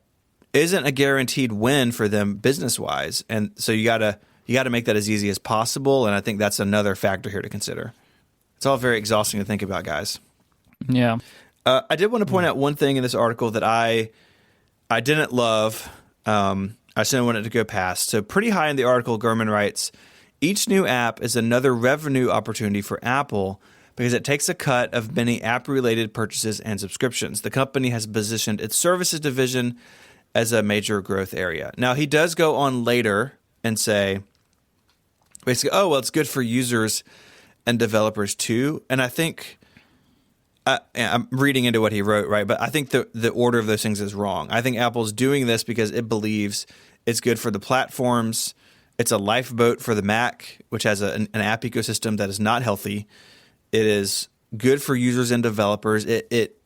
isn't a guaranteed win for them business-wise. And so you gotta make that as easy as possible. And I think that's another factor here to consider. It's all very exhausting to think about, guys. Yeah. I did want to point out one thing in this article that I didn't love. I just didn't want it to go past. So pretty high in the article, Gurman writes, each new app is another revenue opportunity for Apple because it takes a cut of many app-related purchases and subscriptions. The company has positioned its services division as a major growth area. Now, he does go on later and say, basically, oh, well, it's good for users and developers too. And I think, I'm reading into what he wrote, right? But I think the order of those things is wrong. I think Apple's doing this because it believes it's good for the platforms. It's a lifeboat for the Mac, which has an app ecosystem that is not healthy. It is good for users and developers. It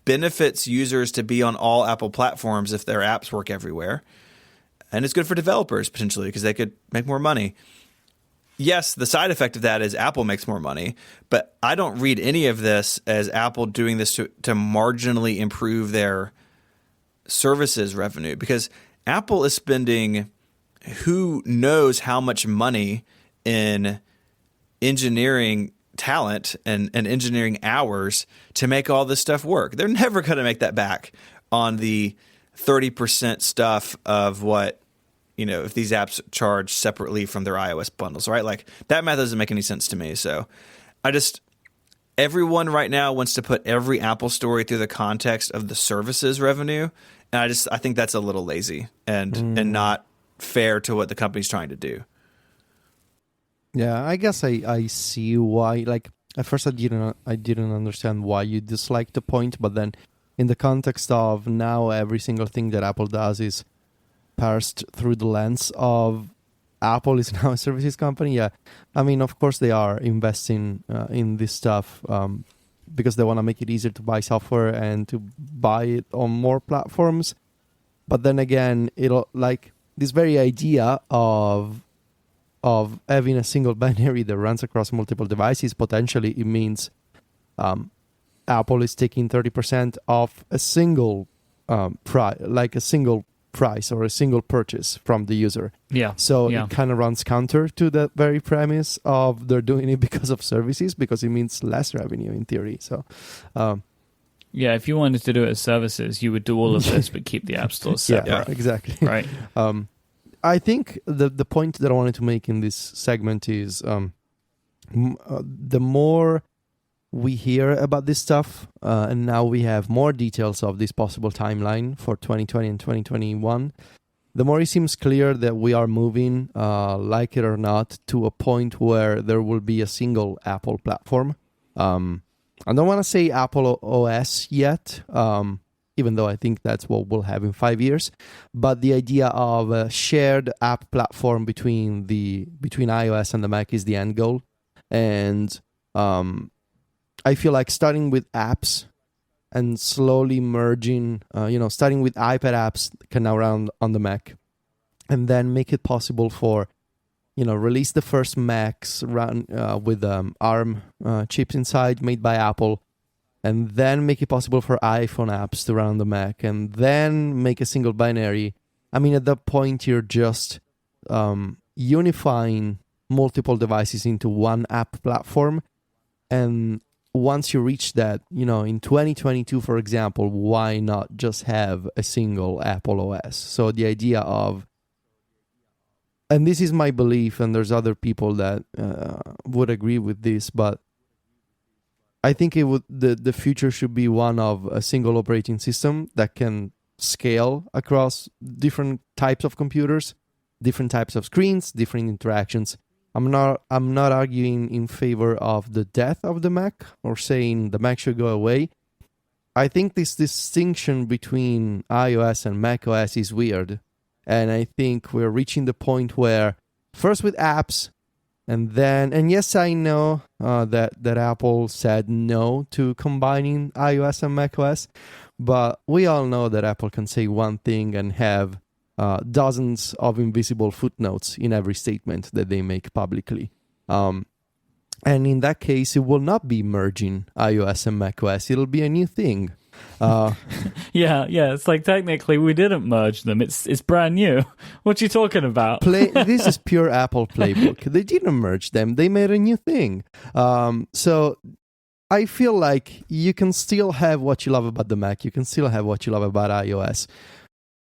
benefits users to be on all Apple platforms if their apps work everywhere. And it's good for developers, potentially, because they could make more money. Yes, the side effect of that is Apple makes more money, but I don't read any of this as Apple doing this to marginally improve their services revenue, because Apple is spending who knows how much money in engineering talent and engineering hours to make all this stuff work. They're never going to make that back on the 30% stuff of what, if these apps charge separately from their iOS bundles, right? Like, that math doesn't make any sense to me. So everyone right now wants to put every Apple story through the context of the services revenue. And I think that's a little lazy and not fair to what the company's trying to do. Yeah, I guess I see why. Like, at first I didn't understand why you disliked the point, but then in the context of now every single thing that Apple does is parsed through the lens of Apple is now a services company. Yeah, I mean, of course they are investing in this stuff because they want to make it easier to buy software and to buy it on more platforms. But then again, it'll like this very idea of having a single binary that runs across multiple devices, potentially it means Apple is taking 30% off a single price or a single purchase from the user. Yeah. So it kind of runs counter to that very premise of they're doing it because of services, because it means less revenue in theory. So if you wanted to do it as services, you would do all of this but keep the app store separate. Yeah, exactly. Right. I think the point that I wanted to make in this segment is the more we hear about this stuff, and now we have more details of this possible timeline for 2020 and 2021, the more it seems clear that we are moving, like it or not, to a point where there will be a single Apple platform. I don't want to say Apple OS yet, even though I think that's what we'll have in 5 years. But the idea of a shared app platform between iOS and the Mac is the end goal. And I feel like starting with apps and slowly merging, starting with iPad apps that can now run on the Mac, and then make it possible for, release the first Macs run with ARM chips inside made by Apple, and then make it possible for iPhone apps to run on the Mac, and then make a single binary. I mean, at that point, you're just unifying multiple devices into one app platform. And once you reach that, in 2022, for example, why not just have a single Apple OS? So the idea of, and this is my belief, and there's other people that would agree with this, but I think the future should be one of a single operating system that can scale across different types of computers, different types of screens, different interactions. I'm not arguing in favor of the death of the Mac or saying the Mac should go away. I think this distinction between iOS and macOS is weird. And I think we're reaching the point where first with apps, and yes, I know that Apple said no to combining iOS and macOS, but we all know that Apple can say one thing and have dozens of invisible footnotes in every statement that they make publicly. And in that case, it will not be merging iOS and macOS. It'll be a new thing. Yeah. It's like technically we didn't merge them. It's brand new. What you talking about? This is pure Apple playbook. They didn't merge them. They made a new thing. So I feel like you can still have what you love about the Mac. You can still have what you love about iOS.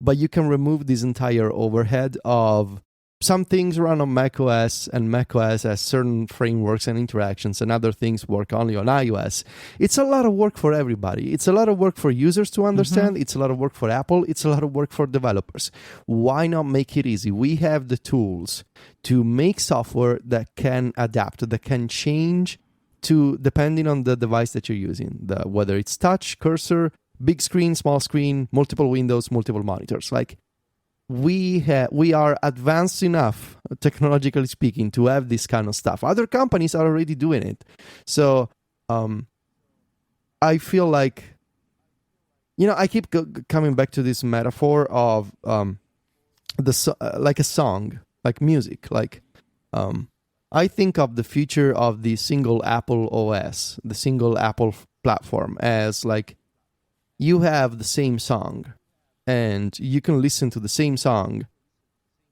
but you can remove this entire overhead of some things run on macOS, and macOS has certain frameworks and interactions, and other things work only on iOS. It's a lot of work for everybody. It's a lot of work for users to understand. It's a lot of work for Apple. It's a lot of work for developers. Why not make it easy? We have the tools to make software that can adapt, that can change to depending on the device that you're using, whether it's touch, cursor, big screen, small screen, multiple windows, multiple monitors. Like, we are advanced enough, technologically speaking, to have this kind of stuff. Other companies are already doing it. So I feel like, I keep coming back to this metaphor of like a song, like music. Like, I think of the future of the single Apple OS, the single Apple platform, as like, you have the same song, and you can listen to the same song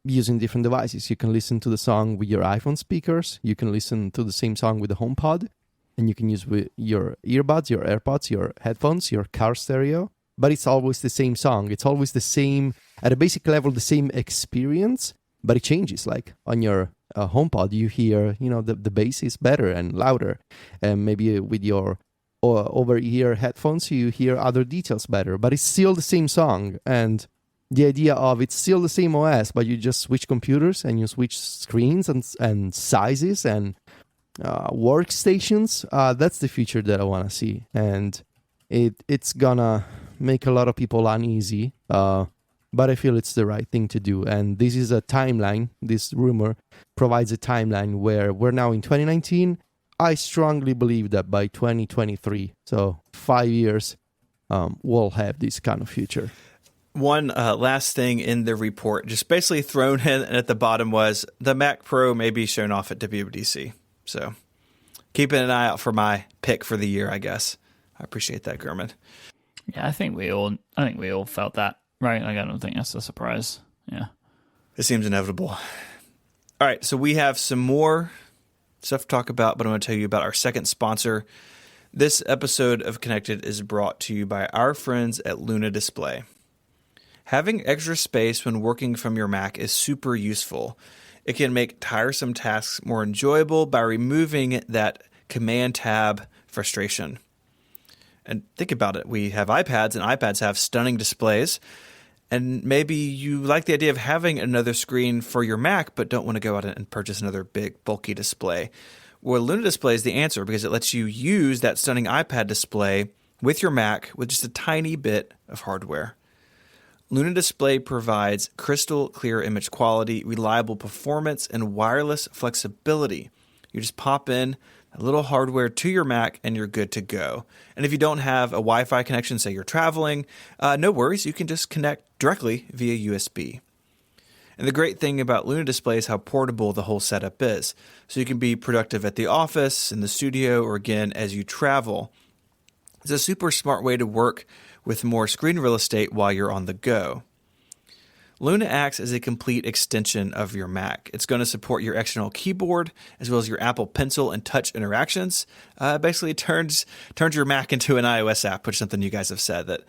using different devices. You can listen to the song with your iPhone speakers. You can listen to the same song with the HomePod, and you can use with your earbuds, your AirPods, your headphones, your car stereo. But it's always the same song. It's always the same, at a basic level, the same experience, but it changes. Like on your HomePod, you hear, the bass is better and louder, and maybe with your over-ear headphones, you hear other details better, but it's still the same song. And the idea of it's still the same OS, but you just switch computers and you switch screens and sizes and workstations, that's the future that I want to see. And it's gonna make a lot of people uneasy, but I feel it's the right thing to do. And this is a timeline. This rumor provides a timeline where we're now in 2019. I strongly believe that by 2023, so 5 years, we'll have this kind of future. One last thing in the report, just basically thrown in at the bottom, was the Mac Pro may be shown off at WWDC. So keeping an eye out for my pick for the year, I guess. I appreciate that, Gurman. Yeah, I think we all felt that, right? Like, I don't think that's a surprise. Yeah. It seems inevitable. All right, so we have some more stuff to talk about, but I want to tell you about our second sponsor. This episode of Connected is brought to you by our friends at Luna Display. Having extra space when working from your Mac is super useful. It can make tiresome tasks more enjoyable by removing that Command Tab frustration. And think about it. We have iPads, and iPads have stunning displays. And maybe you like the idea of having another screen for your Mac, but don't want to go out and purchase another big, bulky display. Well, Luna Display is the answer because it lets you use that stunning iPad display with your Mac with just a tiny bit of hardware. Luna Display provides crystal clear image quality, reliable performance, and wireless flexibility. You just pop in a little hardware to your Mac and you're good to go. And if you don't have a Wi-Fi connection, say you're traveling, no worries, you can just connect directly via USB. And the great thing about Luna Display is how portable the whole setup is. So you can be productive at the office, in the studio, or again, as you travel. It's a super smart way to work with more screen real estate while you're on the go. Luna acts as a complete extension of your Mac. It's going to support your external keyboard as well as your Apple Pencil and touch interactions. Basically, it turns your Mac into an iOS app, which is something you guys have said that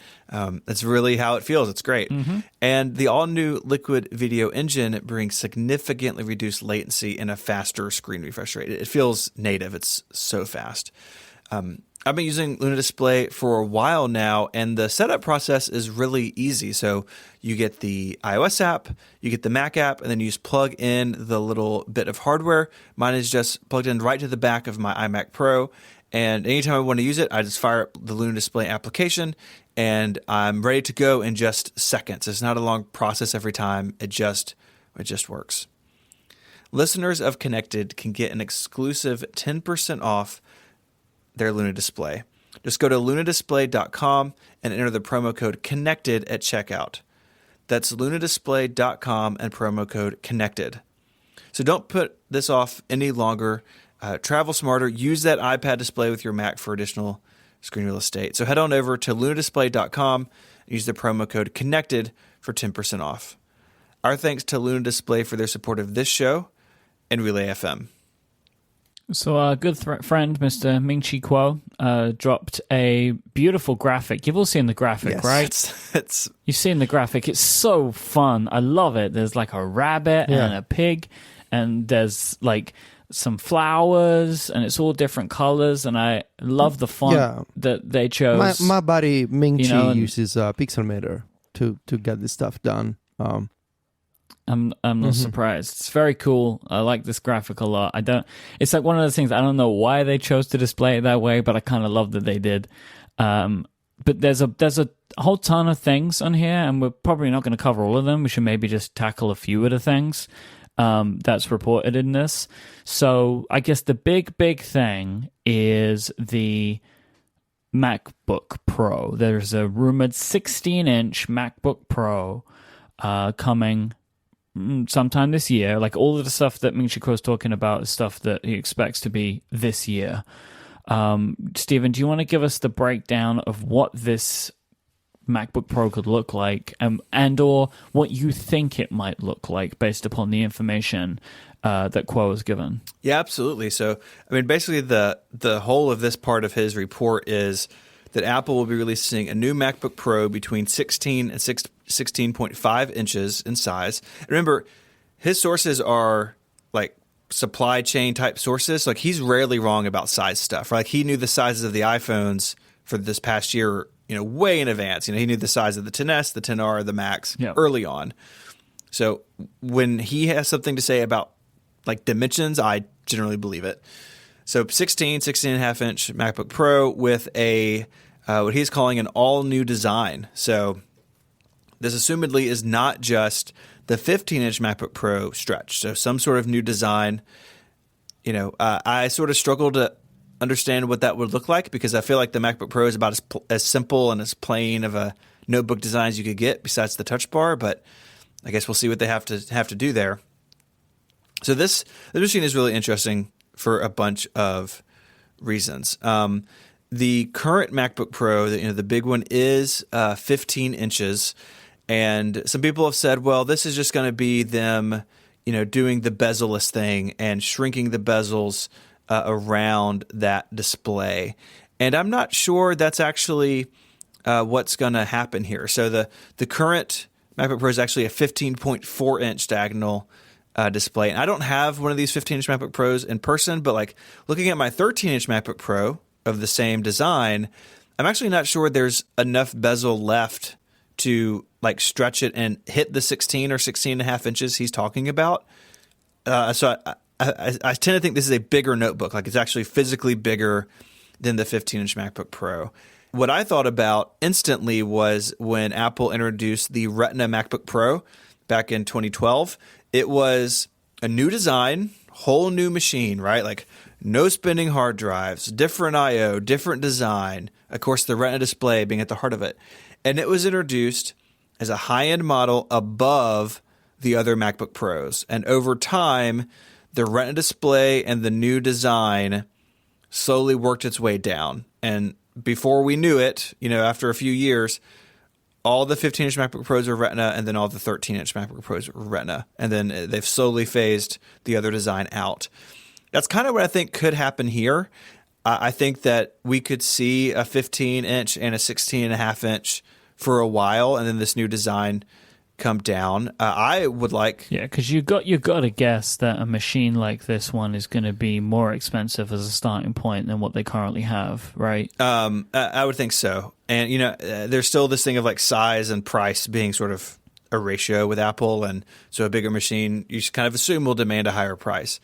that's really how it feels. It's great. Mm-hmm. And the all-new Liquid Video Engine brings significantly reduced latency and a faster screen refresh rate. It feels native. It's so fast. I've been using Luna Display for a while now, and the setup process is really easy. So you get the iOS app, you get the Mac app, and then you just plug in the little bit of hardware. Mine is just plugged in right to the back of my iMac Pro, and anytime I want to use it, I just fire up the Luna Display application, and I'm ready to go in just seconds. It's not a long process every time. It just works. Listeners of Connected can get an exclusive 10% off their Luna Display. Just go to lunadisplay.com and enter the promo code CONNECTED at checkout. That's lunadisplay.com and promo code CONNECTED. So don't put this off any longer. Travel smarter. Use that iPad display with your Mac for additional screen real estate. So head on over to lunadisplay.com and use the promo code CONNECTED for 10% off. Our thanks to Luna Display for their support of this show and Relay FM. So our good friend, Mr. Ming-Chi Kuo, dropped a beautiful graphic. You've all seen the graphic, Yes, right? You've seen the graphic. It's so fun. I love it. There's like a rabbit and a pig, and there's like some flowers, and it's all different colors, and I love the font that they chose. My buddy Ming-Chi uses Pixelmator to get this stuff done. I'm not surprised. It's very cool. I like this graphic a lot. It's like one of those things, I don't know why they chose to display it that way, but I kind of love that they did. But there's a whole ton of things on here, and we're probably not going to cover all of them. We should maybe just tackle a few of the things that's reported in this. So I guess the big thing is the MacBook Pro. There's a rumored 16-inch MacBook Pro coming sometime this year. Like all of the stuff that Ming-Chi Kuo is talking about is stuff that he expects to be this year. Stephen, do you want to give us the breakdown of what this MacBook Pro could look like, and or what you think it might look like based upon the information that Kuo has given? Yeah, absolutely. So, I mean, basically the whole of this part of his report is that Apple will be releasing a new MacBook Pro between 16 and 16.5 inches in size. And remember, his sources are like supply chain type sources. Like he's rarely wrong about size stuff. Like he knew the sizes of the iPhones for this past year, way in advance. He knew the size of the XS, the XR, the Max early on. So when he has something to say about like dimensions, I generally believe it. So 16 and a half inch MacBook Pro with a what he's calling an all-new design. So this assumedly is not just the 15-inch MacBook Pro stretch. So some sort of new design. I sort of struggle to understand what that would look like because I feel like the MacBook Pro is about as simple and as plain of a notebook design as you could get besides the touch bar. But I guess we'll see what they have to do there. So the machine is really interesting for a bunch of reasons. The current MacBook Pro, the big one, is 15 inches. And some people have said, well, this is just going to be them, doing the bezel-less thing and shrinking the bezels around that display. And I'm not sure that's actually what's going to happen here. So the current MacBook Pro is actually a 15.4-inch diagonal display. And I don't have one of these 15-inch MacBook Pros in person, but like looking at my 13-inch MacBook Pro of the same design, I'm actually not sure there's enough bezel left to like stretch it and hit the 16 or 16 and a half inches he's talking about. So I tend to think this is a bigger notebook. Like it's actually physically bigger than the 15-inch MacBook Pro. What I thought about instantly was when Apple introduced the Retina MacBook Pro back in 2012. It was a new design, whole new machine, right? Like no spinning hard drives, different I/O, different design. Of course, the Retina display being at the heart of it. And it was introduced as a high-end model above the other MacBook Pros. And over time, the Retina display and the new design slowly worked its way down. And before we knew it, after a few years, all the 15-inch MacBook Pros are Retina, and then all the 13-inch MacBook Pros are Retina. And then they've slowly phased the other design out. That's kind of what I think could happen here. I think that we could see a 15-inch and a 16.5-inch for a while, and then this new design come down. I would like... Yeah, because you got to guess that a machine like this one is going to be more expensive as a starting point than what they currently have, right? I would think so. And, there's still this thing of like size and price being sort of a ratio with Apple, and so a bigger machine, you should kind of assume will demand a higher price.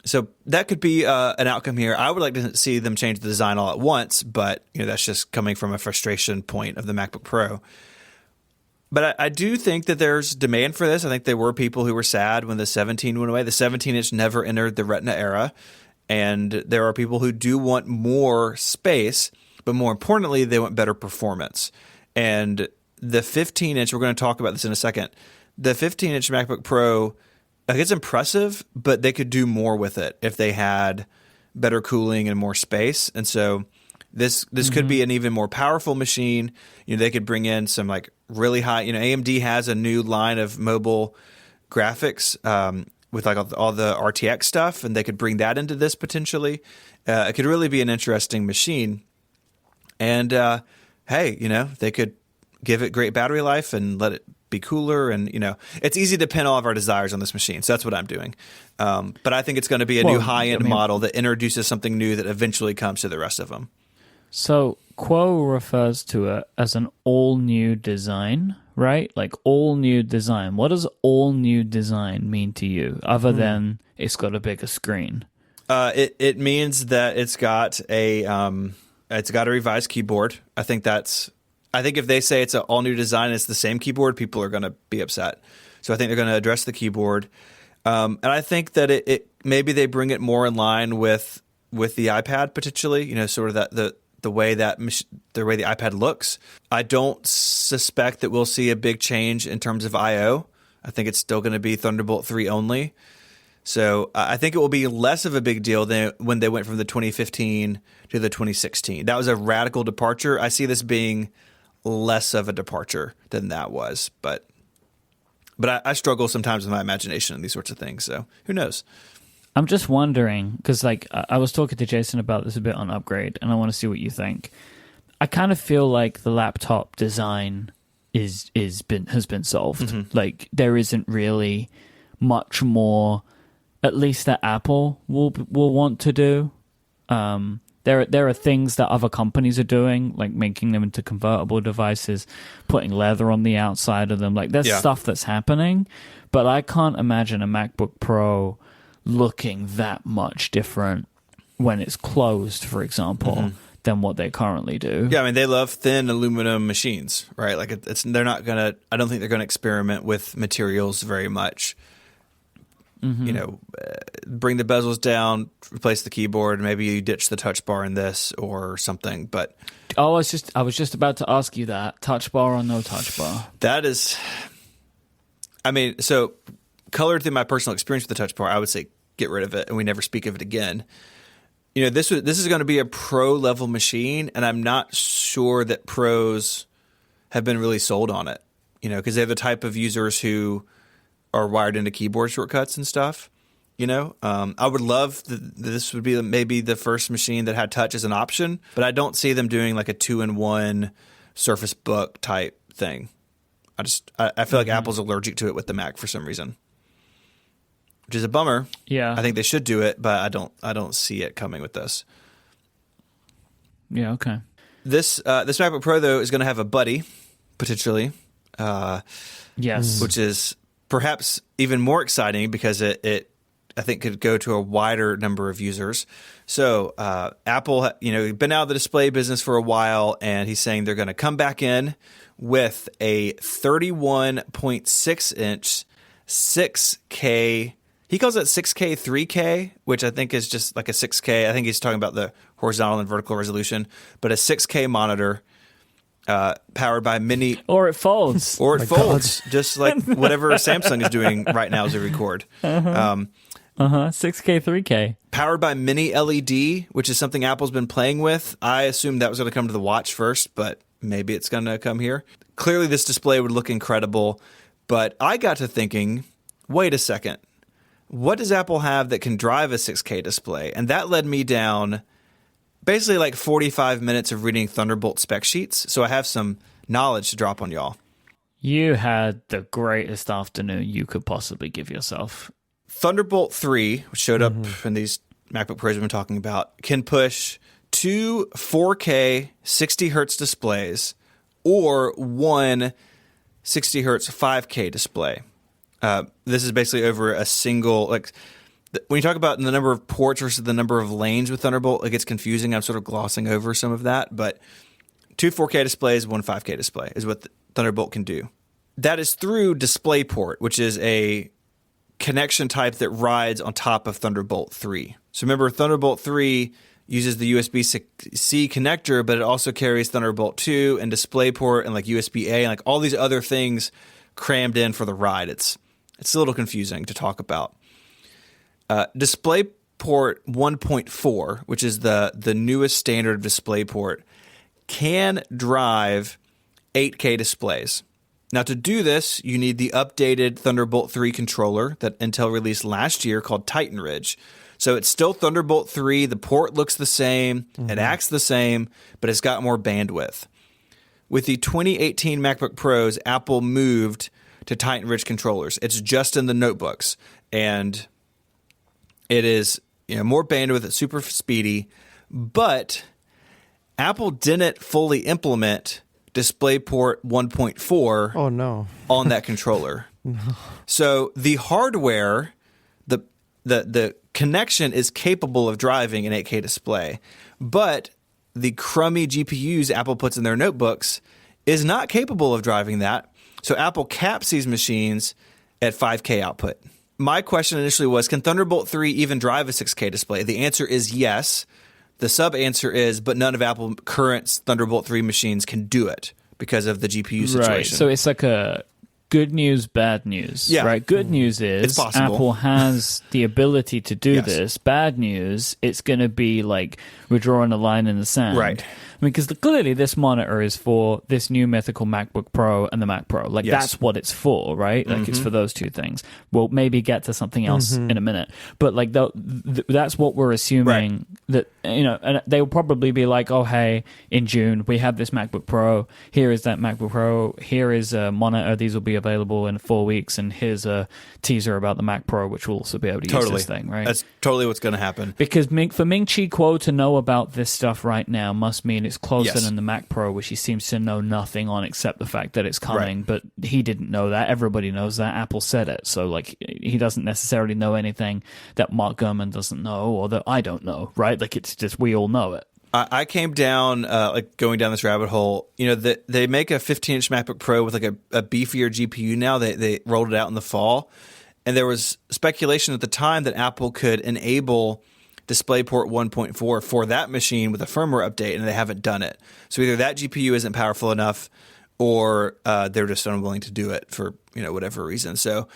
So that could be an outcome here. I would like to see them change the design all at once, but that's just coming from a frustration point of the MacBook Pro. But I do think that there's demand for this. I think there were people who were sad when the 17 went away. The 17-inch never entered the Retina era, and there are people who do want more space, but more importantly, they want better performance. And the 15-inch, we're going to talk about this in a second, the 15-inch MacBook Pro, it's impressive, but they could do more with it if they had better cooling and more space. And so this could be an even more powerful machine. They could bring in some like really high, AMD has a new line of mobile graphics, with like all the RTX stuff, and they could bring that into this potentially. It could really be an interesting machine. And hey, they could give it great battery life and let it be cooler. And it's easy to pin all of our desires on this machine. So that's what I'm doing. But I think it's going to be a new high-end model that introduces something new that eventually comes to the rest of them. So Quo refers to it as an all-new design, right? Like all-new design. What does all-new design mean to you, other than it's got a bigger screen? It means that it's got a revised keyboard. I think if they say it's an all-new design and it's the same keyboard, people are going to be upset. So I think they're going to address the keyboard. And I think that it maybe they bring it more in line with the iPad potentially, sort of that the way the iPad looks. I don't suspect that we'll see a big change in terms of I/O. I think it's still going to be Thunderbolt 3 only. So I think it will be less of a big deal than when they went from the 2015 to the 2016. That was a radical departure. I see this being less of a departure than that was, but I struggle sometimes with my imagination and these sorts of things. So who knows? I'm just wondering, because I was talking to Jason about this a bit on Upgrade, and I want to see what you think. I kind of feel like the laptop design has been solved. Mm-hmm. Like there isn't really much more, at least that Apple will want to do. There are things that other companies are doing, like making them into convertible devices, putting leather on the outside of them. Like there's stuff that's happening, but I can't imagine a MacBook Pro looking that much different when it's closed, for example, than what they currently do. Yeah, I mean, they love thin aluminum machines, right? Like they're not gonna. I don't think they're gonna experiment with materials very much. Bring the bezels down, replace the keyboard, maybe you ditch the touch bar in this or something. But I was just about to ask you that, touch bar or no touch bar. That is, I mean, so colored through my personal experience with the touch bar, I would say get rid of it and we never speak of it again. This is going to be a pro level machine, and I'm not sure that pros have been really sold on it. Because they're the type of users who are wired into keyboard shortcuts and stuff. I would love this would be maybe the first machine that had touch as an option, but I don't see them doing like a 2-in-1 Surface Book type thing. I feel like Apple's allergic to it with the Mac for some reason, which is a bummer. Yeah, I think they should do it, but I don't see it coming with this. Yeah, okay. This MacBook Pro though is going to have a buddy potentially. Yes, which is perhaps even more exciting because it I think could go to a wider number of users. So Apple, been out of the display business for a while, and he's saying they're going to come back in with a 31.6 inch 6K. He calls it 6K 3K, which I think is just like a 6K. I think he's talking about the horizontal and vertical resolution, but a 6K monitor. Powered by mini, or it folds, just like whatever Samsung is doing right now as we record. 6K, 3K. Powered by mini LED, which is something Apple's been playing with. I assumed that was going to come to the watch first, but maybe it's going to come here. Clearly, this display would look incredible, but I got to thinking, wait a second, what does Apple have that can drive a 6K display? And that led me down basically like 45 minutes of reading Thunderbolt spec sheets, so I have some knowledge to drop on y'all. You had the greatest afternoon you could possibly give yourself. Thunderbolt 3, which showed up in these MacBook Pros we've been talking about, can push two 4K 60 hertz displays or one 60 hertz 5K display. This is basically over a single, when you talk about the number of ports versus the number of lanes with Thunderbolt, it gets confusing. I'm sort of glossing over some of that, but two 4K displays, one 5K display is what Thunderbolt can do. That is through DisplayPort, which is a connection type that rides on top of Thunderbolt 3. So remember, Thunderbolt 3 uses the USB-C connector, but it also carries Thunderbolt 2 and DisplayPort and like USB-A and like all these other things crammed in for the ride. It's a little confusing to talk about. DisplayPort 1.4, which is the newest standard of DisplayPort, can drive 8K displays. Now, to do this, you need the updated Thunderbolt 3 controller that Intel released last year called Titan Ridge. So it's still Thunderbolt 3. The port looks the same. It acts the same, but it's got more bandwidth. With the 2018 MacBook Pros, Apple moved to Titan Ridge controllers. It's just in the notebooks, and it is more bandwidth. It's super speedy, but Apple didn't fully implement DisplayPort 1.4 Oh no. on that controller. So the hardware, the connection is capable of driving an 8K display, but the crummy GPUs Apple puts in their notebooks is not capable of driving that. So Apple caps these machines at 5K output. My question initially was, can Thunderbolt 3 even drive a 6K display? The answer is yes. The sub-answer is, but none of Apple current Thunderbolt 3 machines can do it because of the GPU situation. Right. So it's like a good news, bad news. Yeah. Right. Good news is It's possible. Apple has the ability to do Yes. this. Bad news, it's going to be like we're drawing a line in the sand. Right. I mean, because clearly this monitor is for this new mythical MacBook Pro and the Mac Pro. Like, Yes. that's what it's for, right? Like, it's for those two things. We'll maybe get to something else in a minute. But, like, that's what we're assuming that, and they'll probably be like, oh, hey, in June, we have this MacBook Pro. Here is that MacBook Pro. Here is a monitor. These will be available in 4 weeks. And here's a teaser about the Mac Pro, which will also be able to use this thing, right? That's totally what's going to happen. Because for Ming Chi Kuo to know about this stuff right now must mean it's closer Yes. than the Mac Pro, which he seems to know nothing on except the fact that it's coming. Right. But he didn't know that. Everybody knows that. Apple said it. So, like, he doesn't necessarily know anything that Mark Gurman doesn't know or that I don't know, right? Like, it's just we all know it. I came down, going down this rabbit hole. They make a 15-inch MacBook Pro with like a beefier GPU now. They rolled it out in the fall. And there was speculation at the time that Apple could enable DisplayPort 1.4 for that machine with a firmware update, and they haven't done it. So either that GPU isn't powerful enough, or they're just unwilling to do it for whatever reason. So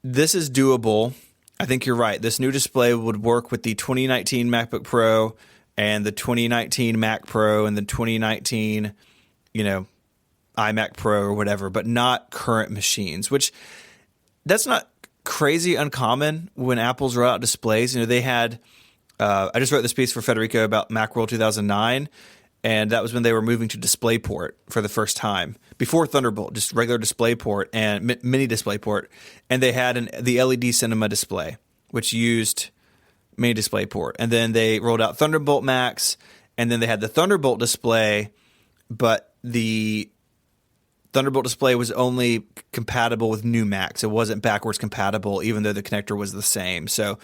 this is doable. I think you're right. This new display would work with the 2019 MacBook Pro and the 2019 Mac Pro and the 2019, iMac Pro or whatever, but not current machines, which that's not crazy uncommon when Apple's roll out displays. They had, I just wrote this piece for Federico about Macworld 2009, and that was when they were moving to DisplayPort for the first time. Before Thunderbolt, just regular DisplayPort and mini DisplayPort, and they had the LED Cinema display, which used mini DisplayPort. And then they rolled out Thunderbolt Max, and then they had the Thunderbolt display, but the Thunderbolt display was only compatible with new Macs. It wasn't backwards compatible, even though the connector was the same. So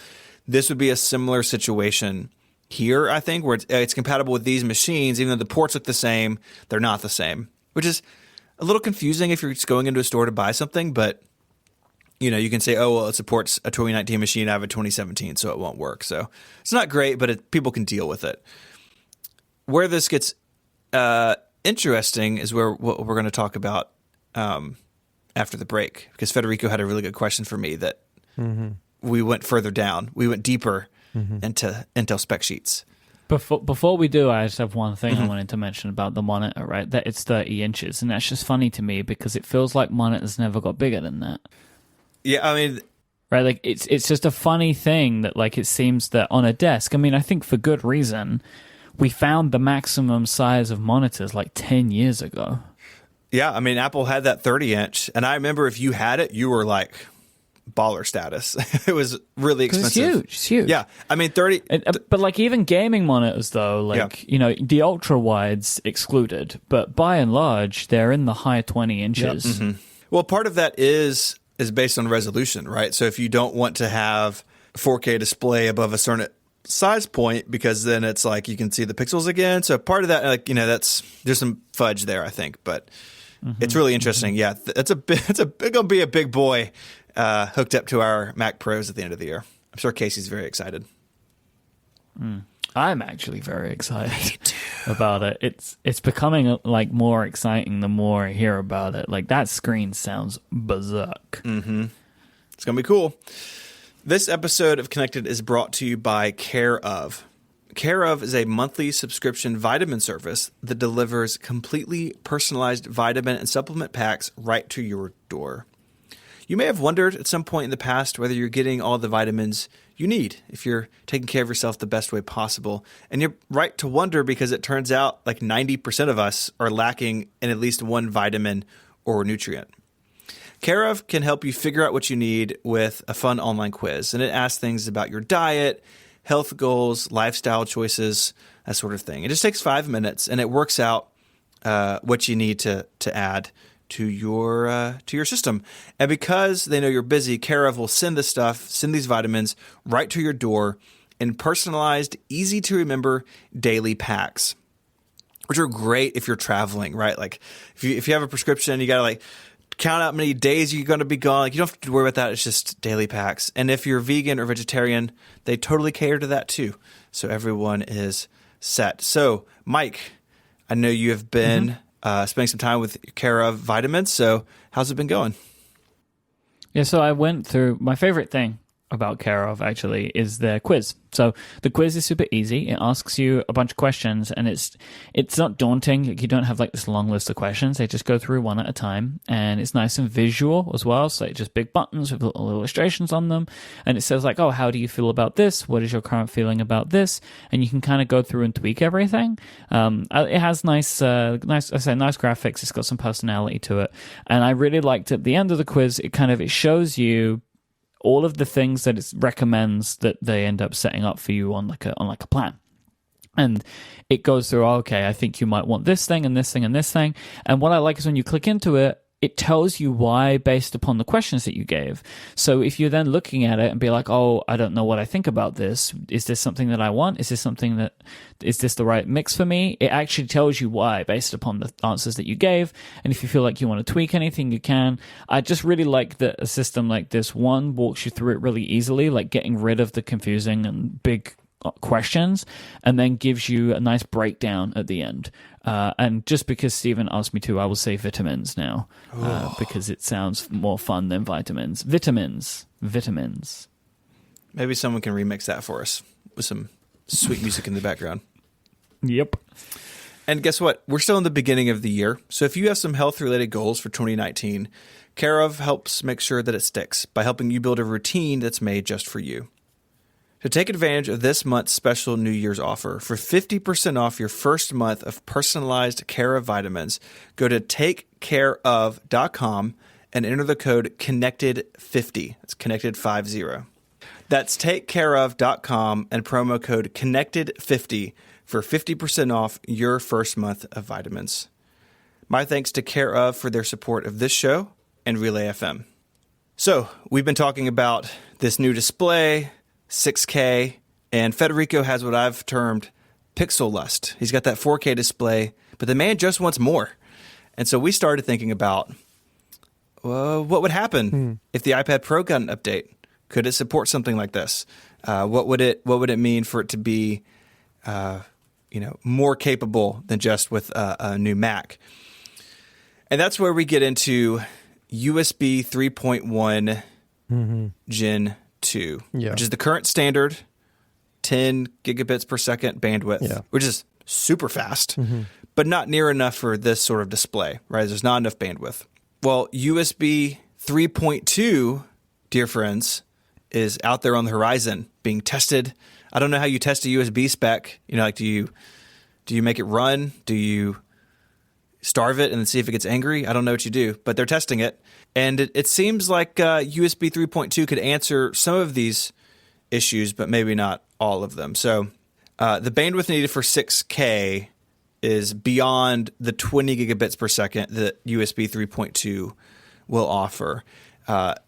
this would be a similar situation here, I think, where it's compatible with these machines, even though the ports look the same, they're not the same, which is a little confusing if you're just going into a store to buy something. But, you can say, oh, well, it supports a 2019 machine. I have a 2017, so it won't work. So it's not great, but people can deal with it. Where this gets interesting is what we're going to talk about after the break, because Federico had a really good question for me that we went further down. We went deeper into Intel spec sheets. Before we do, I just have one thing I wanted to mention about the monitor, right? That it's 30 inches, and that's just funny to me because it feels like monitors never got bigger than that. Yeah, I mean, right? Like it's just a funny thing that like it seems that on a desk. I mean, I think for good reason. We found the maximum size of monitors like 10 years ago. Yeah, I mean, Apple had that 30-inch, and I remember if you had it, you were like baller status. It was really expensive. It's huge. Yeah, I mean, 30. But like even gaming monitors, though, like the ultra wides excluded, but by and large, they're in the high 20 inches. Yep. Well, part of that is based on resolution, right? So if you don't want to have 4K display above a certain size point, because then it's like you can see the pixels again. So part of that, like there's some fudge there, I think, but it's really interesting. Yeah, it's gonna be a big boy hooked up to our Mac Pros at the end of the year. I'm sure Casey's very excited. I'm actually very excited about it. It's becoming like more exciting the more I hear about it. Like that screen sounds berserk. It's gonna be cool. This episode of Connected is brought to you by Care of. Care of is a monthly subscription vitamin service that delivers completely personalized vitamin and supplement packs right to your door. You may have wondered at some point in the past whether you're getting all the vitamins you need, if you're taking care of yourself the best way possible. And you're right to wonder, because it turns out like 90% of us are lacking in at least one vitamin or nutrient. Care of can help you figure out what you need with a fun online quiz, and it asks things about your diet, health goals, lifestyle choices, that sort of thing. It just takes 5 minutes, and it works out what you need to add to your system. And because they know you're busy, Care of will send these vitamins right to your door in personalized, easy to remember daily packs, which are great if you're traveling, right? Like if you have a prescription, you got to like count out how many days you're going to be gone. Like, you don't have to worry about that. It's just daily packs. And if you're vegan or vegetarian, they totally cater to that too. So everyone is set. So Mike, I know you have been spending some time with Care of vitamins. So how's it been going? Yeah, so I went through my favorite thing about Care of actually is their quiz. So the quiz is super easy. It asks you a bunch of questions, and it's not daunting. You don't have like this long list of questions. They just go through one at a time, and it's nice and visual as well. So it's just big buttons with little illustrations on them, and it says like, oh, how do you feel about this? What is your current feeling about this? And you can kind of go through and tweak everything. It has nice graphics. It's got some personality to it, and I really liked at the end of the quiz. It shows you all of the things that it recommends that they end up setting up for you on like a plan. And it goes through, okay, I think you might want this thing and this thing and this thing. And what I like is when you click into it, it tells you why based upon the questions that you gave. So if you're then looking at it and be like, oh, I don't know what I think about this. Is this something that I want? Is this the right mix for me? It actually tells you why based upon the answers that you gave. And if you feel like you want to tweak anything, you can. I just really like that a system like this, one, walks you through it really easily, like getting rid of the confusing and big questions, and then gives you a nice breakdown at the end. And just because Stephen asked me to, I will say vitamins now, because it sounds more fun than vitamins. Vitamins. Maybe someone can remix that for us with some sweet music in the background. Yep. And guess what? We're still in the beginning of the year. So if you have some health-related goals for 2019, Care of helps make sure that it sticks by helping you build a routine that's made just for you. To take advantage of this month's special New Year's offer for 50% off your first month of personalized Care of vitamins, go to takecareof.com and enter the code CONNECTED50. It's CONNECTED50. That's takecareof.com and promo code CONNECTED50 for 50% off your first month of vitamins. My thanks to Care of for their support of this show and Relay FM. So, we've been talking about this new display, 6K, and Federico has what I've termed pixel lust. He's got that 4K display, but the man just wants more. And so we started thinking about what would happen if the iPad Pro got an update. Could it support something like this? What would it mean for it to be more capable than just with a new Mac? And that's where we get into USB 3.1 Gen 2, which is the current standard 10 gigabits per second bandwidth, which is super fast, but not near enough for this sort of display, right? There's not enough bandwidth. Well, USB 3.2, dear friends, is out there on the horizon being tested. I don't know how you test a USB spec. Like do you make it run? Do you starve it and then see if it gets angry? I don't know what you do, but they're testing it. And it seems like USB 3.2 could answer some of these issues, but maybe not all of them. So the bandwidth needed for 6K is beyond the 20 gigabits per second that USB 3.2 will offer.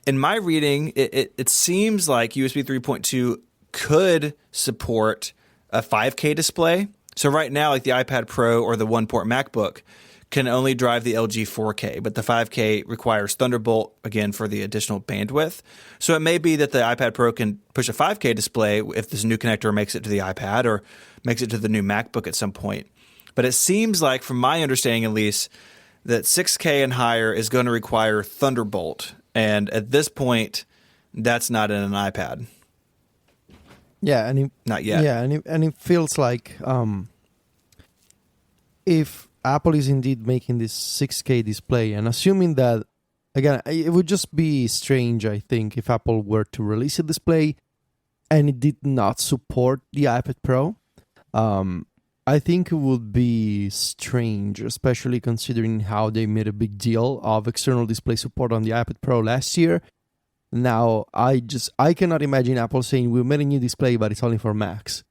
In my reading, it seems like USB 3.2 could support a 5K display. So right now, like the iPad Pro or the one-port MacBook can only drive the LG 4K, but the 5K requires Thunderbolt, again, for the additional bandwidth. So it may be that the iPad Pro can push a 5K display if this new connector makes it to the iPad or makes it to the new MacBook at some point. But it seems like, from my understanding at least, that 6K and higher is going to require Thunderbolt. And at this point, that's not in an iPad. Yeah, Not yet. Yeah, and it feels like if Apple is indeed making this 6K display, and assuming that, again, it would just be strange, I think, if Apple were to release a display and it did not support the iPad Pro. I think it would be strange, especially considering how they made a big deal of external display support on the iPad Pro last year. Now, I cannot imagine Apple saying we made a new display, but it's only for Macs.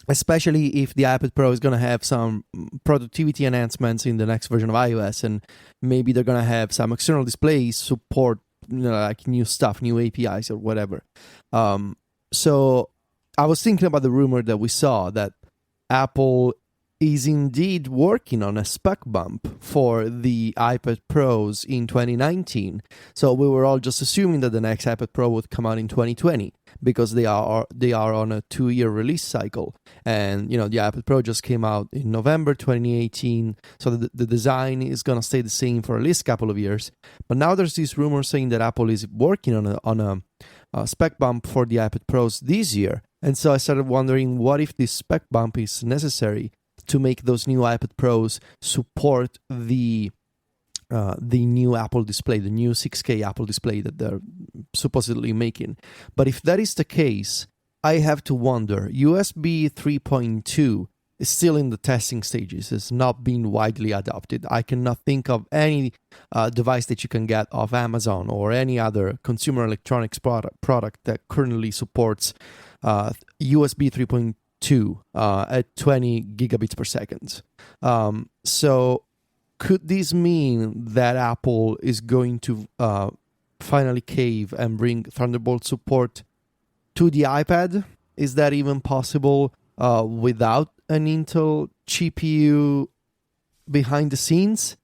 Especially if the iPad Pro is going to have some productivity enhancements in the next version of iOS, and maybe they're going to have some external displays support, like new stuff, new APIs or whatever. So I was thinking about the rumor that we saw that Apple is indeed working on a spec bump for the iPad Pros in 2019. So we were all just assuming that the next iPad Pro would come out in 2020 because they are on a 2-year release cycle. And, the iPad Pro just came out in November 2018. So the design is going to stay the same for at least a couple of years. But now there's this rumor saying that Apple is working on a spec bump for the iPad Pros this year. And so I started wondering, what if this spec bump is necessary to make those new iPad Pros support the new Apple display, the new 6K Apple display that they're supposedly making. But if that is the case, I have to wonder, USB 3.2 is still in the testing stages. It's not been widely adopted. I cannot think of any device that you can get off Amazon or any other consumer electronics product that currently supports USB 3.2 at 20 gigabits per second. So could this mean that Apple is going to finally cave and bring Thunderbolt support to the iPad? Is that even possible without an Intel GPU behind the scenes?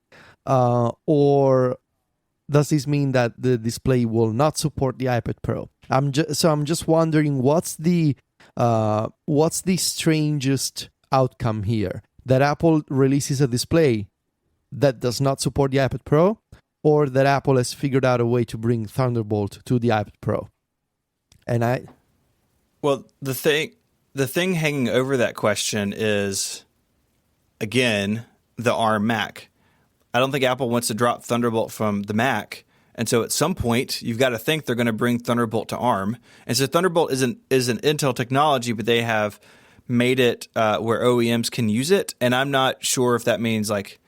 Or does this mean that the display will not support the iPad Pro? I'm just wondering, what's the strangest outcome here? That Apple releases a display that does not support the iPad Pro, or that Apple has figured out a way to bring Thunderbolt to the iPad Pro? Well, the thing hanging over that question is, again, the ARM Mac. I don't think Apple wants to drop Thunderbolt from the Mac. And so at some point, you've got to think they're going to bring Thunderbolt to ARM. And so Thunderbolt is an Intel technology, but they have made it where OEMs can use it. And I'm not sure if that means like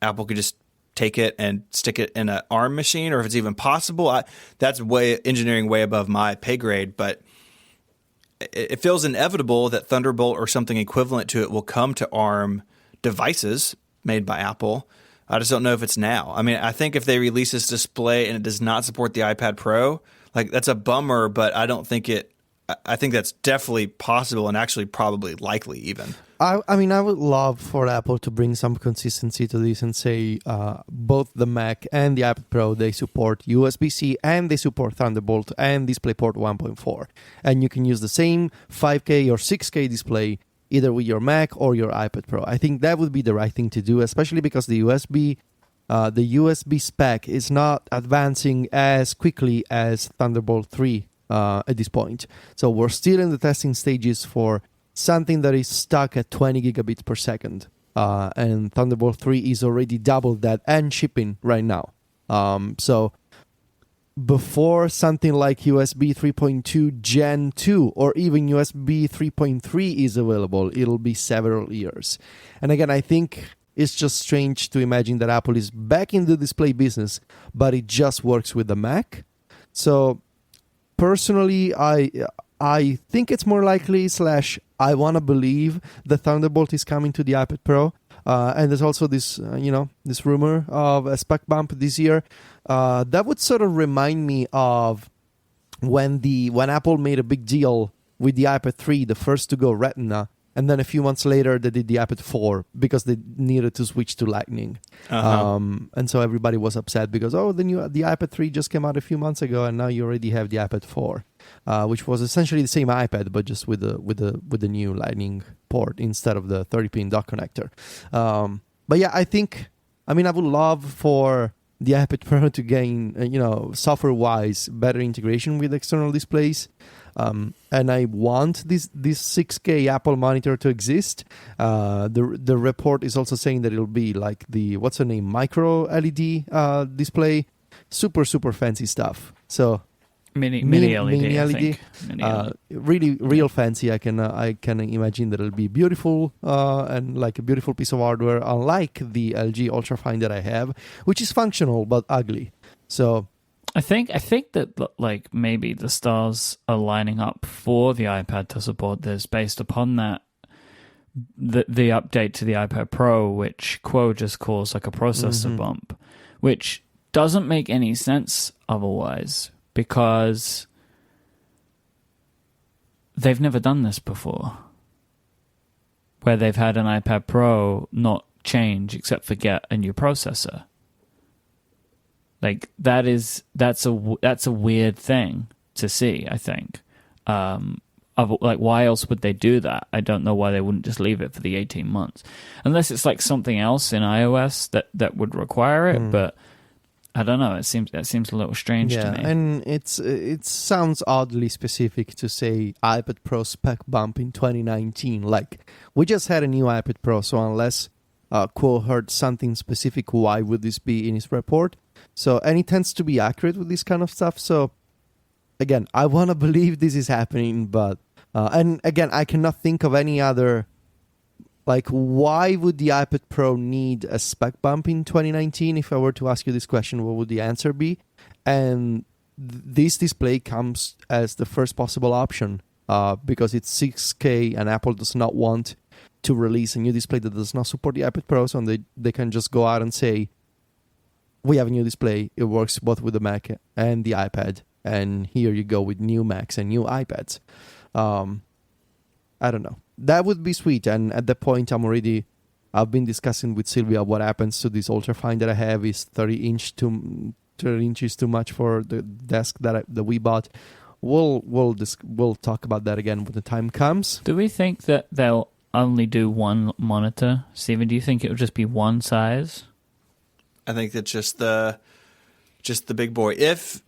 Apple could just take it and stick it in an ARM machine, or if it's even possible. That's engineering way above my pay grade. But it feels inevitable that Thunderbolt or something equivalent to it will come to ARM devices made by Apple. I just don't know if it's now. I mean, I think if they release this display and it does not support the iPad Pro, like that's a bummer, but I don't think I think that's definitely possible and actually probably likely even. I mean, I would love for Apple to bring some consistency to this and say both the Mac and the iPad Pro, they support USB-C and they support Thunderbolt and DisplayPort 1.4. And you can use the same 5K or 6K display either with your Mac or your iPad Pro. I think that would be the right thing to do, especially because the USB spec is not advancing as quickly as Thunderbolt 3 at this point. So we're still in the testing stages for something that is stuck at 20 gigabits per second. And Thunderbolt 3 is already double that and shipping right now. So before something like USB 3.2 Gen 2 or even USB 3.3 is available, it'll be several years. And again, I think it's just strange to imagine that Apple is back in the display business, but it just works with the Mac. So personally, I think it's more likely / I want to believe the Thunderbolt is coming to the iPad Pro. And there's also this, this rumor of a spec bump this year. That would sort of remind me of when Apple made a big deal with the iPad 3, the first to go Retina, and then a few months later they did the iPad 4 because they needed to switch to Lightning. And so everybody was upset because the iPad 3 just came out a few months ago, and now you already have the iPad 4, which was essentially the same iPad but just with the new Lightning port instead of the 30-pin dock connector. But yeah, I would love for the iPad Pro to gain, software-wise, better integration with external displays. And I want this 6K Apple monitor to exist. The report is also saying that it'll be like the micro LED display, super fancy stuff. So mini LED, mini I LED, think. Mini LED. really real fancy. I can imagine that it'll be beautiful and like a beautiful piece of hardware, unlike the LG Ultrafine that I have, which is functional but ugly. So I think that like maybe the stars are lining up for the iPad to support this based upon that the update to the iPad Pro, which Quo just calls like a processor bump, which doesn't make any sense otherwise because they've never done this before, where they've had an iPad Pro not change except for get a new processor. Like that's a weird thing to see, I think. Like, why else would they do that? I don't know why they wouldn't just leave it for the 18 months, unless it's like something else in iOS that would require it. But I don't know. It seems a little strange to me. And it sounds oddly specific to say iPad Pro spec bump in 2019. Like, we just had a new iPad Pro, so unless Quo heard something specific, why would this be in his report? So, and he tends to be accurate with this kind of stuff. So, again, I want to believe this is happening, but and again, I cannot think of any other. Like, why would the iPad Pro need a spec bump in 2019? If I were to ask you this question, what would the answer be? And this display comes as the first possible option because it's 6K and Apple does not want to release a new display that does not support the iPad Pro, so they can just go out and say, we have a new display. It works both with the Mac and the iPad. And here you go with new Macs and new iPads. I don't know. That would be sweet. And at that point, I've been discussing with Sylvia what happens to this Ultrafine that I have. Is 30 inches too much for the desk that we bought. We'll talk about that again when the time comes. Do we think that they'll only do one monitor? Steven, do you think it will just be one size? I think that's just the big boy. If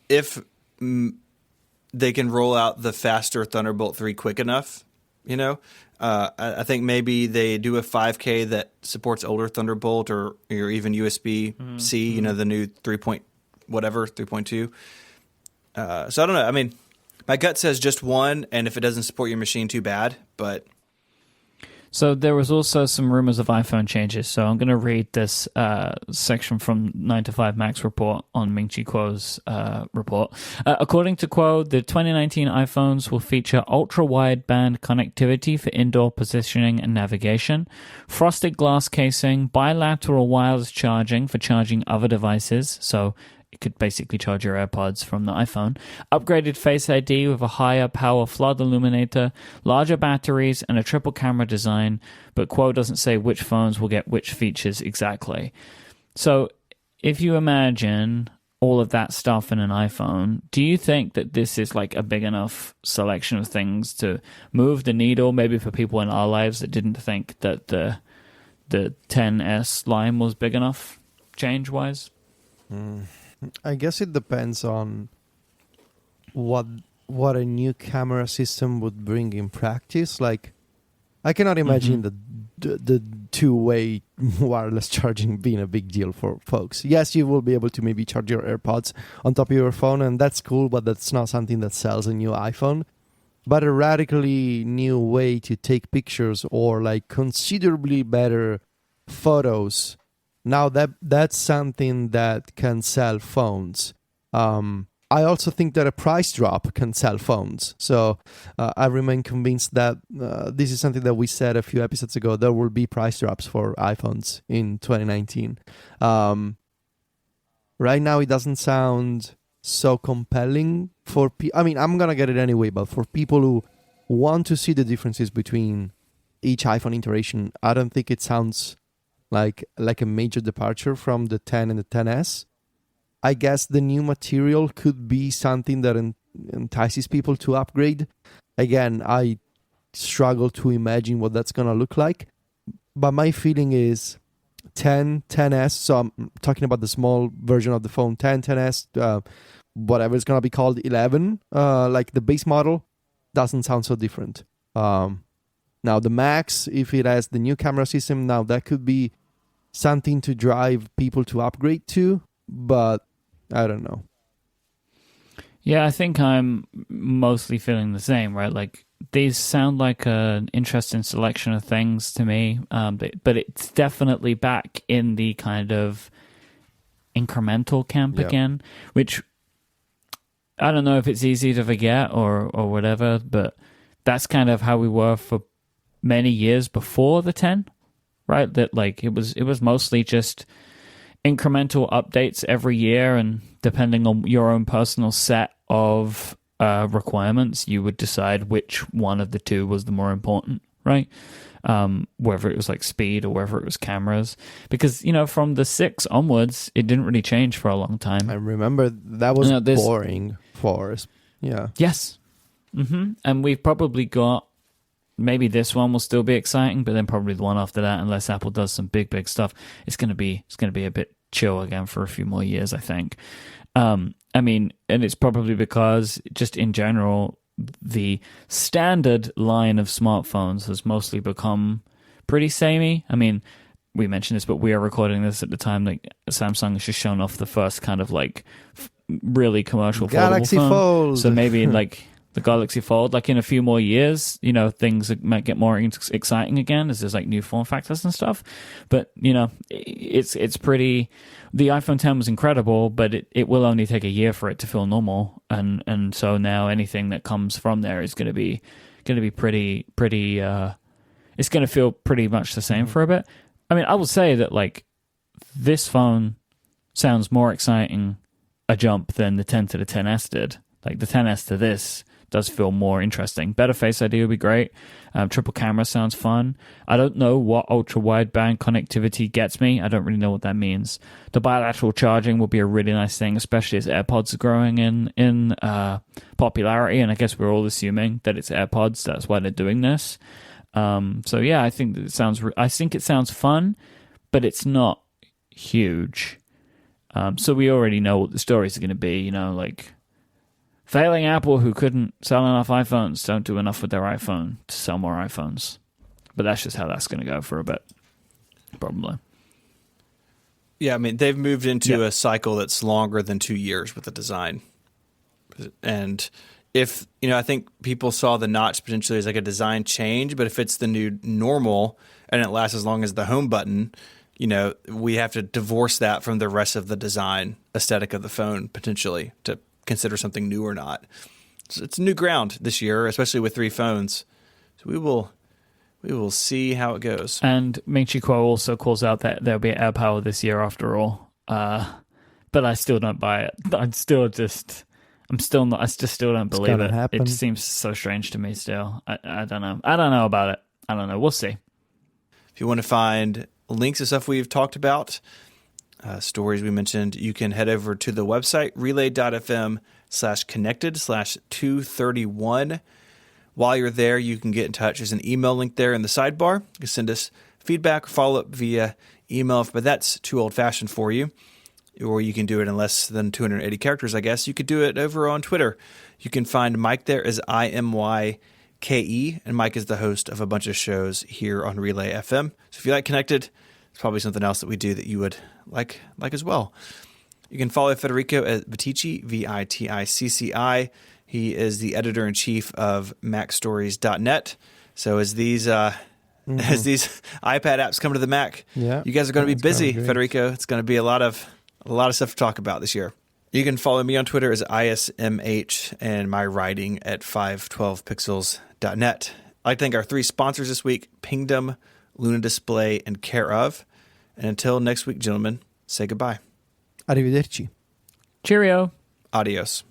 they can roll out the faster Thunderbolt 3 quick enough, I think maybe they do a 5K that supports older Thunderbolt or even USB-C, the new 3.2. So I don't know. I mean, my gut says just one, and if it doesn't support your machine, too bad, but... So there was also some rumors of iPhone changes. So I'm going to read this section from 9to5Mac's report on Ming-Chi Kuo's report. According to Kuo, the 2019 iPhones will feature ultra-wideband connectivity for indoor positioning and navigation, frosted glass casing, bilateral wireless charging for charging other devices. So it could basically charge your AirPods from the iPhone. Upgraded Face ID with a higher power flood illuminator, larger batteries, and a triple camera design, but Quo doesn't say which phones will get which features exactly. So if you imagine all of that stuff in an iPhone, do you think that this is like a big enough selection of things to move the needle, maybe for people in our lives that didn't think that the 10S line was big enough, change-wise? I guess it depends on what a new camera system would bring in practice. Like, I cannot imagine the two-way wireless charging being a big deal for folks. Yes, you will be able to maybe charge your AirPods on top of your phone, and that's cool, but that's not something that sells a new iPhone. But a radically new way to take pictures or like considerably better photos. Now that's something that can sell phones. I also think that a price drop can sell phones. So I remain convinced that this is something that we said a few episodes ago. There will be price drops for iPhones in 2019. Right now, it doesn't sound so compelling for people. I mean, I'm going to get it anyway, but for people who want to see the differences between each iPhone iteration, I don't think it sounds like a major departure from the 10 and the 10S. I guess the new material could be something that entices people to upgrade. Again, I struggle to imagine what that's going to look like. But my feeling is 10, 10s. So I'm talking about the small version of the phone, 10, 10s, whatever it's gonna be called, 11. Like the base model doesn't sound so different. Now the Max, if it has the new camera system, now that could be something to drive people to upgrade to, but I don't know. Yeah, I think I'm mostly feeling the same, right? Like, these sound like an interesting selection of things to me, but it's definitely back in the kind of incremental camp again, which I don't know if it's easy to forget or whatever, but that's kind of how we were for many years before the 10, right? That like it was mostly just incremental updates every year, and depending on your own personal set of requirements, you would decide which one of the two was the more important, right? Whether it was like speed or whether it was cameras, because from the 6 onwards, it didn't really change for a long time. I remember that was boring for us. Yeah. Yes. And we've probably got, maybe this one will still be exciting, but then probably the one after that, unless Apple does some big stuff, it's gonna be a bit chill again for a few more years, I think. I mean, and it's probably because just in general, the standard line of smartphones has mostly become pretty samey. I mean, we mentioned this, but we are recording this at the time like Samsung has just shown off the first kind of like really commercial Galaxy foldable phone. Fold. So maybe like the Galaxy Fold, like in a few more years, things might get more exciting again as there's like new form factors and stuff. But it's pretty. The iPhone 10 was incredible, but it will only take a year for it to feel normal, and so now anything that comes from there is going to be pretty. It's going to feel pretty much the same for a bit. I mean, I will say that like this phone sounds more exciting a jump than the 10 to the 10s did. Like the 10s to this does feel more interesting. Better Face ID would be great. Triple camera sounds fun. I don't know what ultra wideband connectivity gets me. I don't really know what that means. The bilateral charging will be a really nice thing, especially as AirPods are growing in popularity. And I guess we're all assuming that it's AirPods. That's why they're doing this. So yeah, I think it sounds fun, but it's not huge. So we already know what the stories are going to be. Like. Failing Apple, who couldn't sell enough iPhones, don't do enough with their iPhone to sell more iPhones. But that's just how that's going to go for a bit, probably. Yeah, I mean, they've moved into a cycle that's longer than 2 years with the design. And if, I think people saw the notch potentially as like a design change, but if it's the new normal and it lasts as long as the home button, we have to divorce that from the rest of the design aesthetic of the phone potentially to consider something new or not. So it's new ground this year, especially with 3 phones. So we will see how it goes. And Ming-Chi Kuo also calls out that there'll be AirPower this year after all. But I still don't buy it. I just still don't believe it. Happen. It just seems so strange to me still. I don't know. I don't know about it. I don't know. We'll see. If you want to find links to stuff we've talked about, stories we mentioned, you can head over to the website relay.fm/connected/231. While you're there, you can get in touch. There's an email link there in the sidebar. You can send us feedback or follow up via email, but that's too old-fashioned for you. Or you can do it in less than 280 characters, I guess. You could do it over on Twitter. You can find Mike there as IMYKE, and Mike is the host of a bunch of shows here on Relay FM. So if you like Connected, it's probably something else that we do that you would like as well. You can follow Federico at Viticci, Viticci. He is the editor-in-chief of MacStories.net. So as these iPad apps come to the Mac, you guys are going to be busy, Federico. It's going to be a lot of stuff to talk about this year. You can follow me on Twitter as ISMH and my writing at 512pixels.net. I'd like to thank our 3 sponsors this week, Pingdom, Luna Display, and Care of. And until next week, gentlemen, say goodbye. Arrivederci. Cheerio. Adios.